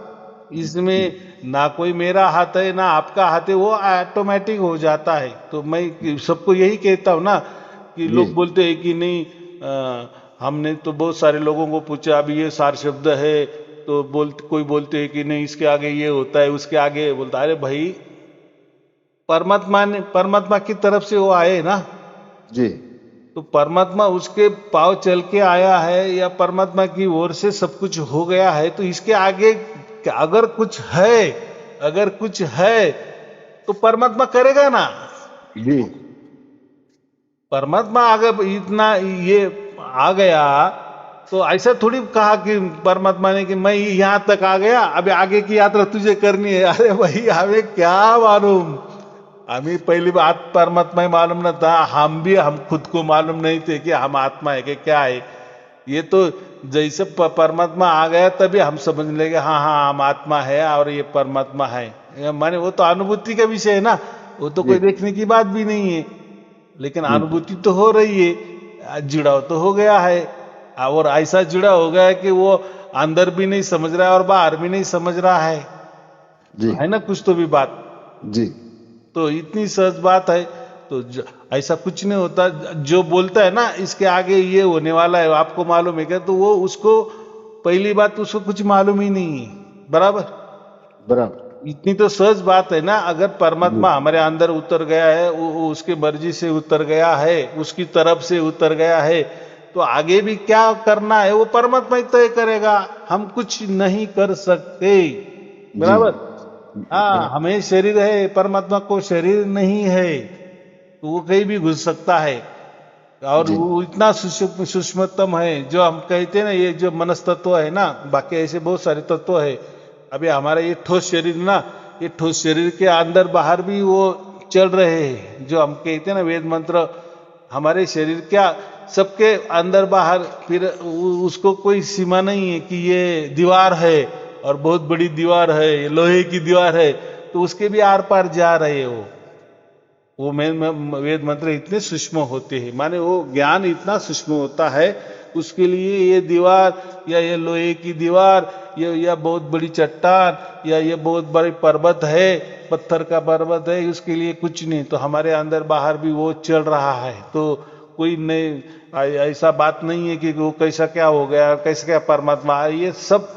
इसमें ना कोई मेरा हाथ है ना आपका हाथ है, वो ऑटोमेटिक हो जाता है। तो मैं सबको यही कहता हूँ ना कि जी लोग बोलते हैं कि नहीं हमने तो बहुत सारे लोगों को पूछा अभी ये सार शब्द है, तो कोई बोलते हैं कि नहीं इसके आगे ये होता है उसके आगे बोलता है। अरे भाई परमात्मा की तरफ से वो आए ना, जी तो परमात्मा उसके पाव चल के आया है या परमात्मा की ओर से सब कुछ हो गया है, तो इसके आगे अगर कुछ है, अगर कुछ है तो परमात्मा करेगा ना। जी परमात्मा अगर इतना ये आ गया तो ऐसा थोड़ी कहा कि परमात्मा ने कि मैं यहां तक आ गया, अभी आगे की यात्रा तुझे करनी है। अरे भाई हमें क्या मालूम, हमें पहली बात परमात्मा ही मालूम न था, हम खुद को मालूम नहीं थे कि हम आत्मा है कि क्या है। ये तो जैसे परमात्मा आ गया तभी हम समझ लेंगे हाँ हाँ हम आत्मा है और ये परमात्मा है। माने वो तो अनुभूति का विषय है ना, वो तो जी कोई देखने की बात भी नहीं है, लेकिन जी अनुभूति तो हो रही है, जुड़ाव तो हो गया है। और ऐसा जुड़ा हो गया है कि वो अंदर भी नहीं समझ रहा है और बाहर भी नहीं समझ रहा जी है ना कुछ तो भी बात। जी तो इतनी सहज बात है। तो ऐसा कुछ नहीं होता, जो बोलता है ना इसके आगे ये होने वाला है आपको मालूम है क्या, तो वो उसको पहली बात उसको कुछ मालूम ही नहीं है। बराबर, बराबर इतनी तो सहज बात है ना। अगर जी परमात्मा हमारे अंदर उतर गया है, वो उसकी मर्जी से उतर गया है, उसकी तरफ से उतर गया है, तो आगे भी क्या करना है वो परमात्मा ही तय करेगा, हम कुछ नहीं कर सकते। जी बराबर, हाँ बराबर हमें शरीर है, परमात्मा को शरीर नहीं है, तो वो कहीं भी घुस सकता है। और जी वो इतना सूक्ष्मतम है, जो हम कहते हैं ना ये जो मनस्तत्व है ना, बाकी ऐसे बहुत सारे तत्व है। अभी हमारा ये ठोस शरीर ना, ये ठोस शरीर के अंदर बाहर भी वो चल रहे हैं, जो हम कहते हैं ना वेद मंत्र, हमारे शरीर क्या सबके अंदर बाहर, फिर उसको कोई सीमा नहीं है कि ये दीवार है और बहुत बड़ी दीवार है, ये लोहे की दीवार है, तो उसके भी आर पार जा रहे हो। वो वेद मंत्र इतने सूक्ष्म होते हैं, माने वो ज्ञान इतना सूक्ष्म होता है, उसके लिए ये दीवार या ये लोहे की दीवार या बहुत बड़ी चट्टान या ये बहुत बड़ी पर्वत है, पत्थर का पर्वत है, उसके लिए कुछ नहीं। तो हमारे अंदर बाहर भी वो चल रहा है, तो कोई नहीं ऐसा बात नहीं है कि वो कैसा क्या हो गया, कैसा क्या परमात्मा, ये सब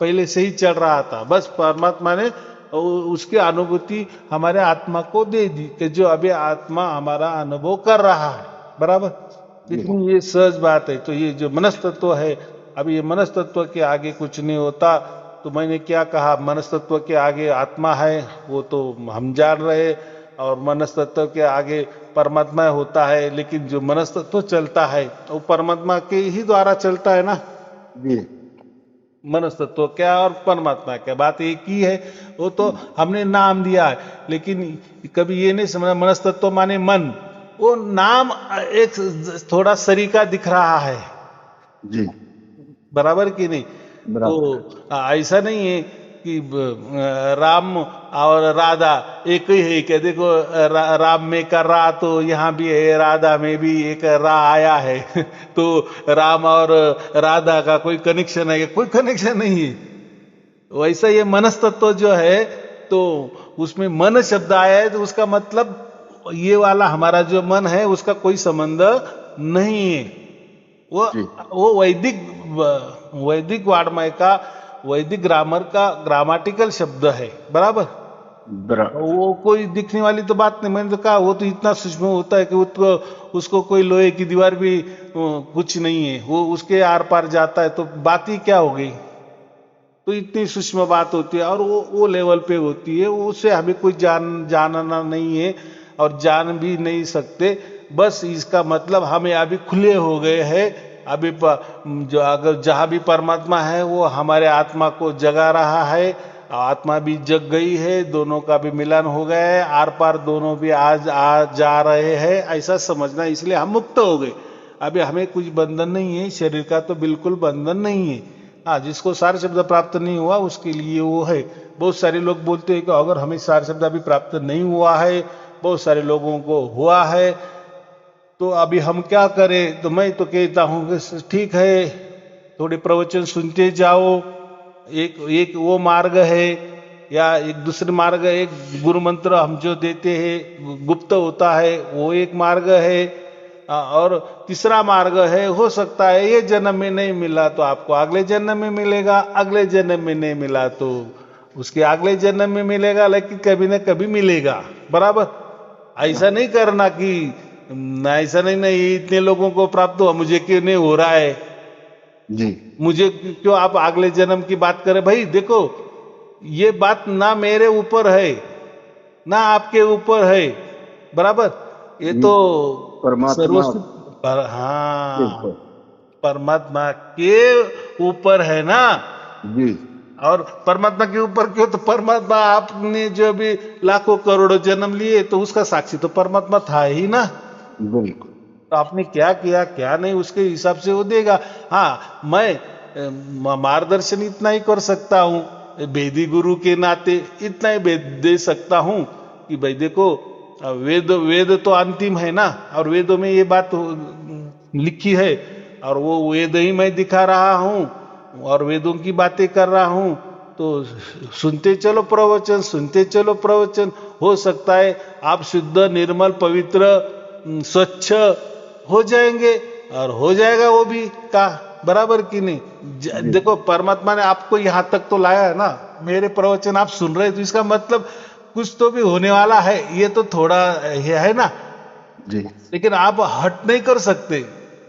पहले से ही चल रहा था। बस परमात्मा ने उसकी अनुभूति हमारे आत्मा को दे दी कि जो अभी आत्मा हमारा अनुभव कर रहा है। बराबर, जी इतनी ये सहज बात है। तो ये जो मनस्तत्व है, अभी ये मनस्तत्व के आगे कुछ नहीं होता। तो मैंने क्या कहा, मनस्तत्व के आगे आत्मा है वो तो हम जान रहे, और मनस्तत्व के आगे परमात्मा होता है, लेकिन जो मनस्तत्व चलता है वो परमात्मा के ही द्वारा चलता है ना। जी मनस्तत्व क्या और परमात्मा क्या, बात एक ही है। वो तो हमने नाम दिया है, लेकिन कभी ये नहीं समझा मनस्तत्व माने मन, वो नाम एक थोड़ा सरीका दिख रहा है। जी बराबर कि नहीं। तो बराबर ऐसा नहीं है कि राम और राधा एक ही है, क्या देखो राम में का रा तो यहाँ भी है, राधा में भी एक रा आया है तो राम और राधा का कोई कनेक्शन है? कोई कनेक्शन नहीं है। वैसा ये मनस्तत्व जो है, तो उसमें मन शब्द आया है, तो उसका मतलब ये वाला हमारा जो मन है उसका कोई संबंध नहीं है। वो जी वो वैदिक वाड्मय का, वैदिक ग्रामर का ग्रामेटिकल शब्द है। बराबर, बराबर वो कोई दिखने वाली तो बात नहीं। मैंने तो कहा वो तो इतना सूक्ष्म होता है कि उसको कोई लोहे की दीवार भी कुछ नहीं है, वो उसके आर पार जाता है, तो बात ही क्या हो गई। तो इतनी सूक्ष्म बात होती है और वो लेवल पे होती है, उससे हमें कोई जानना नहीं है और जान भी नहीं सकते। बस इसका मतलब हमें अभी खुले हो गए हैं। अभी जो अगर जहाँ भी परमात्मा है वो हमारे आत्मा को जगा रहा है, आत्मा भी जग गई है, दोनों का भी मिलन हो गया है, आर पार दोनों भी आज आ जा रहे हैं, ऐसा समझना। इसलिए हम मुक्त हो गए। अभी हमें कुछ बंधन नहीं है, शरीर का तो बिल्कुल बंधन नहीं है। हाँ, जिसको सार शब्द प्राप्त नहीं हुआ उसके लिए वो है। बहुत सारे लोग बोलते हैं कि अगर हमें सार शब्द अभी प्राप्त नहीं हुआ है, बहुत सारे लोगों को हुआ है, तो अभी हम क्या करें। तो मैं तो कहता हूं कि ठीक है, थोड़े प्रवचन सुनते जाओ, एक एक वो मार्ग है, या एक दूसरे मार्ग, एक गुरु मंत्र हम जो देते हैं गुप्त होता है वो एक मार्ग है, और तीसरा मार्ग है, हो सकता है ये जन्म में नहीं मिला तो आपको अगले जन्म में मिलेगा, अगले जन्म में नहीं मिला तो उसके अगले जन्म में मिलेगा, लेकिन कभी ना कभी मिलेगा। बराबर, ऐसा नहीं करना कि ऐसा नहीं इतने लोगों को प्राप्त हुआ, मुझे क्यों नहीं हो रहा है, जी मुझे क्यों आप अगले जन्म की बात करें। भाई देखो, ये बात ना मेरे ऊपर है ना आपके ऊपर है, बराबर, ये तो परमात्मा हाँ, परमात्मा के ऊपर है ना। जी। और परमात्मा के ऊपर क्यों, तो परमात्मा आपने जो भी लाखों करोड़ों जन्म लिए तो उसका साक्षी तो परमात्मा था ही ना। बिल्कुल। तो आपने क्या किया क्या नहीं उसके हिसाब से वो देगा। हाँ, मैं मार्गदर्शन इतना ही कर सकता हूँ, वेदी गुरु के नाते इतना ही दे सकता हूँ कि भाई देखो, वेद वेद तो अंतिम है ना, और वेदों में ये बात लिखी है, और वो वेद ही मैं दिखा रहा हूँ और वेदों की बातें कर रहा हूँ। तो सुनते चलो प्रवचन, सुनते चलो प्रवचन। हो सकता है आप शुद्ध, निर्मल, पवित्र, स्वच्छ हो जाएंगे, और हो जाएगा वो भी का, बराबर कि नहीं। देखो, परमात्मा ने आपको यहाँ तक तो लाया है ना, मेरे प्रवचन आप सुन रहे, तो इसका मतलब कुछ तो भी होने वाला है, ये तो थोड़ा है ना जी। लेकिन आप हट नहीं कर सकते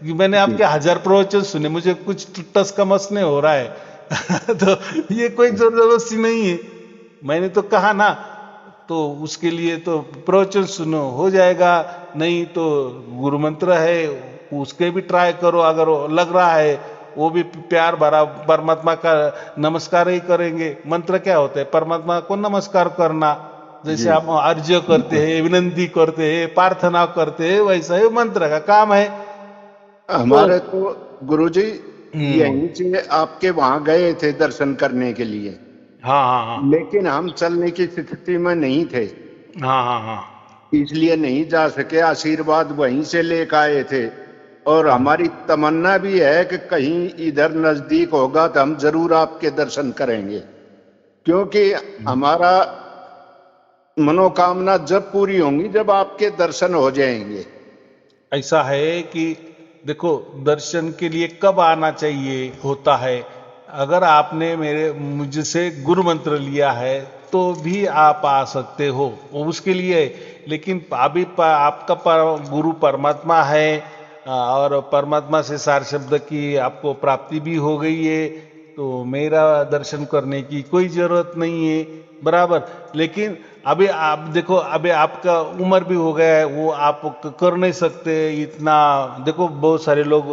कि मैंने आपके 1000 प्रवचन सुने, मुझे कुछ टस का मस नहीं हो रहा है तो ये कोई जबरदस्ती नहीं है, मैंने तो कहा ना। तो उसके लिए तो प्रवचन सुनो, हो जाएगा, नहीं तो गुरु मंत्र है उसके भी ट्राई करो, अगर लग रहा है वो भी प्यार भरा परमात्मा का नमस्कार ही करेंगे। मंत्र क्या होता है, परमात्मा को नमस्कार करना, जैसे आप अर्ज्य करते हैं, विनंती करते हैं, प्रार्थना करते हैं, वैसा ही मंत्र का काम है। हमारे तो गुरुजी यहीं से आपके वहां गए थे दर्शन करने के लिए। हाँ हाँ हाँ, लेकिन हम चलने की स्थिति में नहीं थे, हाँ हाँ हाँ, इसलिए नहीं जा सके। आशीर्वाद वहीं से लेकर आए थे, और हमारी तमन्ना भी है कि कहीं इधर नजदीक होगा तो हम जरूर आपके दर्शन करेंगे, क्योंकि हमारा मनोकामना जब पूरी होंगी जब आपके दर्शन हो जाएंगे। ऐसा है कि देखो, दर्शन के लिए कब आना चाहिए होता है, अगर आपने मुझसे गुरु मंत्र लिया है तो भी आप आ सकते हो उसके लिए। लेकिन अभी आपका गुरु परमात्मा है, और परमात्मा से सार शब्द की आपको प्राप्ति भी हो गई है, तो मेरा दर्शन करने की कोई जरूरत नहीं है, बराबर। लेकिन अभी आप देखो, अभी आपका उम्र भी हो गया है, वो आप कर नहीं सकते इतना। देखो, बहुत सारे लोग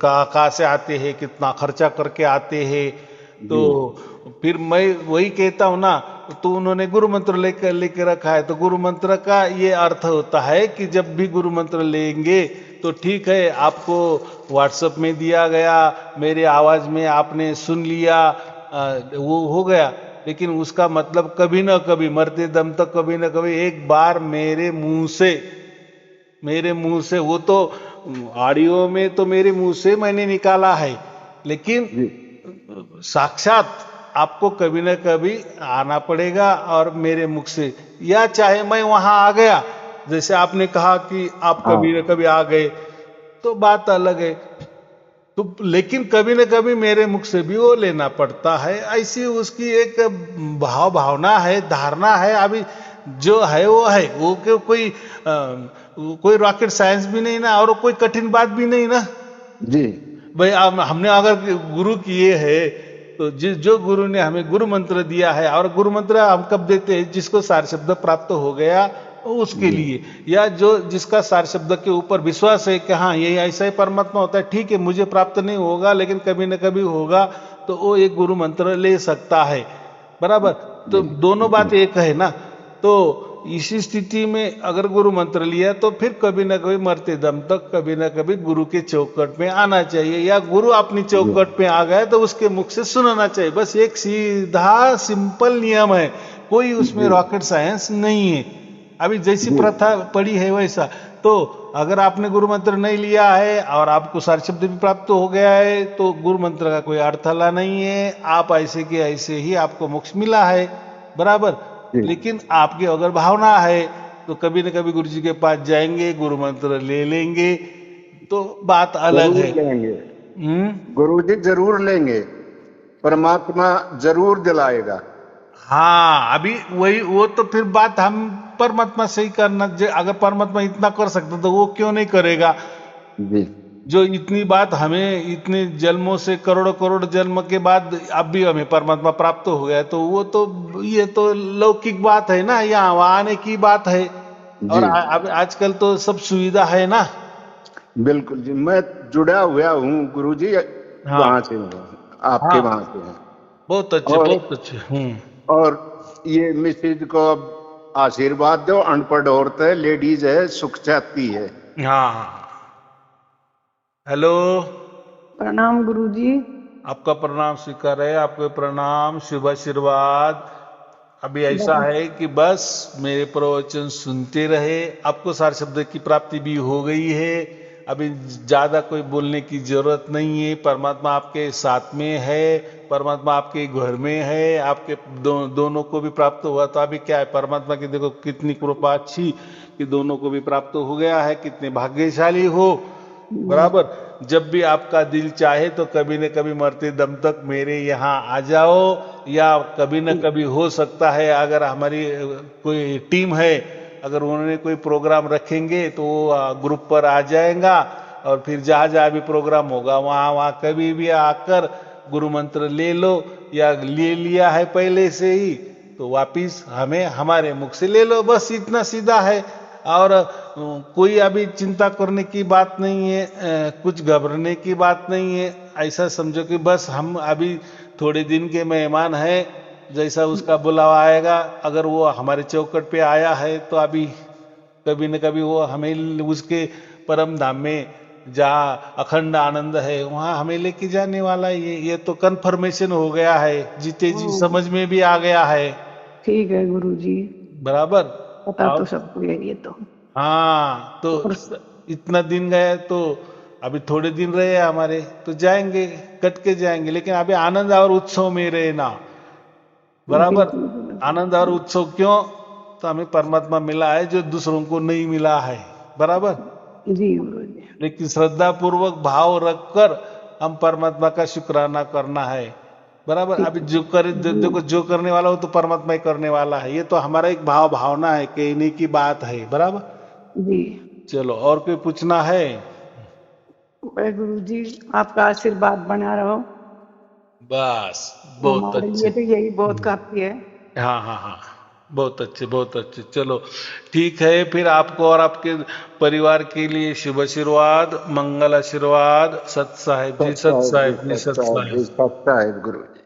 कहाँ से आते हैं, कितना खर्चा करके आते हैं, तो फिर मैं वही कहता हूँ ना, तो उन्होंने गुरु मंत्र लेके रखा है, तो गुरु मंत्र का ये अर्थ होता है कि जब भी गुरु मंत्र लेंगे तो ठीक है, आपको व्हाट्सएप में दिया गया, मेरे आवाज में आपने सुन लिया, वो हो गया, लेकिन उसका मतलब कभी ना कभी, मरते दम तक कभी ना कभी एक बार मेरे मुंह से, वो तो ऑडियो में तो मेरे मुंह से मैंने निकाला है, लेकिन साक्षात आपको कभी ना कभी आना पड़ेगा और मेरे मुख से, या चाहे मैं वहां आ गया, जैसे आपने कहा कि आप कभी ना कभी आ गए तो बात अलग है, तो लेकिन कभी ना कभी मेरे मुख से भी वो लेना पड़ता है। ऐसी उसकी एक भावना है, धारणा है। अभी जो है वो है, वो कोई रॉकेट साइंस भी नहीं ना, और कोई कठिन बात भी नहीं ना जी। भाई, हमने अगर गुरु किए है तो जो गुरु ने हमें गुरु मंत्र दिया है, और गुरु मंत्र हम कब देते हैं, जिसको सार शब्द प्राप्त हो गया उसके लिए, या जिसका सार शब्द के ऊपर विश्वास है कि हाँ ये ऐसा ही परमात्मा होता है, ठीक है मुझे प्राप्त नहीं होगा लेकिन कभी न कभी होगा, तो वो एक गुरु मंत्र ले सकता है, बराबर। तो दोनों बात एक है ना। तो इसी स्थिति में अगर गुरु मंत्र लिया तो फिर कभी ना कभी, मरते दम तक कभी ना कभी गुरु के चौकट में आना चाहिए, या गुरु अपनी चौकट पे आ गए तो उसके मुख से सुनाना चाहिए। बस एक सीधा सिंपल नियम है, कोई उसमें रॉकेट साइंस नहीं है। अभी जैसी प्रथा पड़ी है वैसा, तो अगर आपने गुरु मंत्र नहीं लिया है और आपको सार शब्द भी प्राप्त हो गया है तो गुरु मंत्र का कोई अर्थला नहीं है, आप ऐसे के ऐसे ही आपको मोक्ष मिला है, बराबर। जी लेकिन आपकी अगर भावना है तो कभी न कभी गुरु जी के पास जाएंगे, गुरु मंत्र ले लेंगे, तो बात अलग जरूर है। लेंगे, हम्म। गुरु जी जरूर लेंगे, परमात्मा जरूर दिलाएगा। हाँ, अभी वही, वो तो फिर बात हम परमात्मा से ही करना, अगर परमात्मा इतना कर सकता तो वो क्यों नहीं करेगा। जी जो इतनी बात हमें इतने जन्मों से, करोड़ों करोड़ जन्म के बाद अब भी हमें परमात्मा प्राप्त हो गया, तो वो तो, ये तो लौकिक बात है ना, यहाँ वहाँ आने की बात है। और जी अब आजकल तो सब सुविधा है ना। बिल्कुल जी, मैं जुड़ा हुआ हूँ गुरु जी, हाँ वहां से हूँ, आपके हाँ, वहां से हैं। बहुत अच्छे और बहुत अच्छे। हम्म। और ये मिसेज को अब आशीर्वाद दो, अनपढ़ औरत है, लेडीज है, सुख चाहती है। हाँ हाँ। हेलो। प्रणाम गुरुजी। आपका प्रणाम स्वीकार है, आपके प्रणाम, शुभ आशीर्वाद। अभी ऐसा बता। है कि बस मेरे प्रवचन सुनते रहे, आपको सार शब्द की प्राप्ति भी हो गई है। अभी ज्यादा कोई बोलने की जरूरत नहीं है, परमात्मा आपके साथ में है, परमात्मा आपके घर में है, आपके दोनों को भी प्राप्त हुआ। तो अभी क्या है, परमात्मा की देखो कितनी कृपा अच्छी कि दोनों को भी प्राप्त हो गया है, कितने भाग्यशाली हो, बराबर। जब भी आपका दिल चाहे तो कभी न कभी मरते दम तक मेरे यहाँ आ जाओ, या कभी न कभी हो सकता है अगर हमारी कोई टीम है, अगर उन्होंने कोई प्रोग्राम रखेंगे तो वो ग्रुप पर आ जाएगा, और फिर जहाँ जहाँ भी प्रोग्राम होगा वहाँ वहाँ कभी भी आकर गुरु मंत्र ले लो, या ले लिया है पहले से ही तो वापिस हमें हमारे मुख से ले लो, बस इतना सीधा है। और कोई अभी चिंता करने की बात नहीं है, कुछ घबराने की बात नहीं है। ऐसा समझो कि बस हम अभी थोड़े दिन के मेहमान हैं, जैसा उसका बुलावा आएगा, अगर वो हमारे चौकट पे आया है तो अभी कभी न कभी वो हमें उसके परम धाम में, जहाँ अखंड आनंद है, वहाँ हमें लेके जाने वाला है। ये तो कन्फर्मेशन हो गया है, जीते जी समझ में भी आ गया है, ठीक है गुरुजी, बराबर। पता तो और सबको है ये तो। हाँ, तो और इतना दिन गए तो अभी थोड़े दिन रहे हमारे, तो जाएंगे, कट के जाएंगे, लेकिन अभी आनंद और उत्सव में रहे ना, बराबर। बिल्कुल गुरुजी। आनंद और उत्सव क्यों, तो हमें परमात्मा मिला है जो दूसरों को नहीं मिला है, बराबर। जी गुरुजी। लेकिन श्रद्धा पूर्वक भाव रखकर हम परमात्मा का शुक्राना करना है, बराबर। ठीक अभी जो करे, जी। देखो जो करने वाला हो तो परमात्मा ही करने वाला है, ये तो हमारा एक भावना है, कहने की बात है, बराबर। जी चलो, और कोई पूछना है? भाई गुरुजी, आपका आशीर्वाद बना रहो, बस, बहुत हमारे लिए अच्छे। तो यही बहुत काफी है। हाँ हाँ हाँ, बहुत अच्छे बहुत अच्छे। चलो ठीक है, फिर आपको और आपके परिवार के लिए शुभ आशीर्वाद, मंगल आशीर्वाद। सत साहिब जी, सत सत साहिब जी, साहिब जी, सत सत साहिब जी, साहिब। सत साहिब गुरु जी।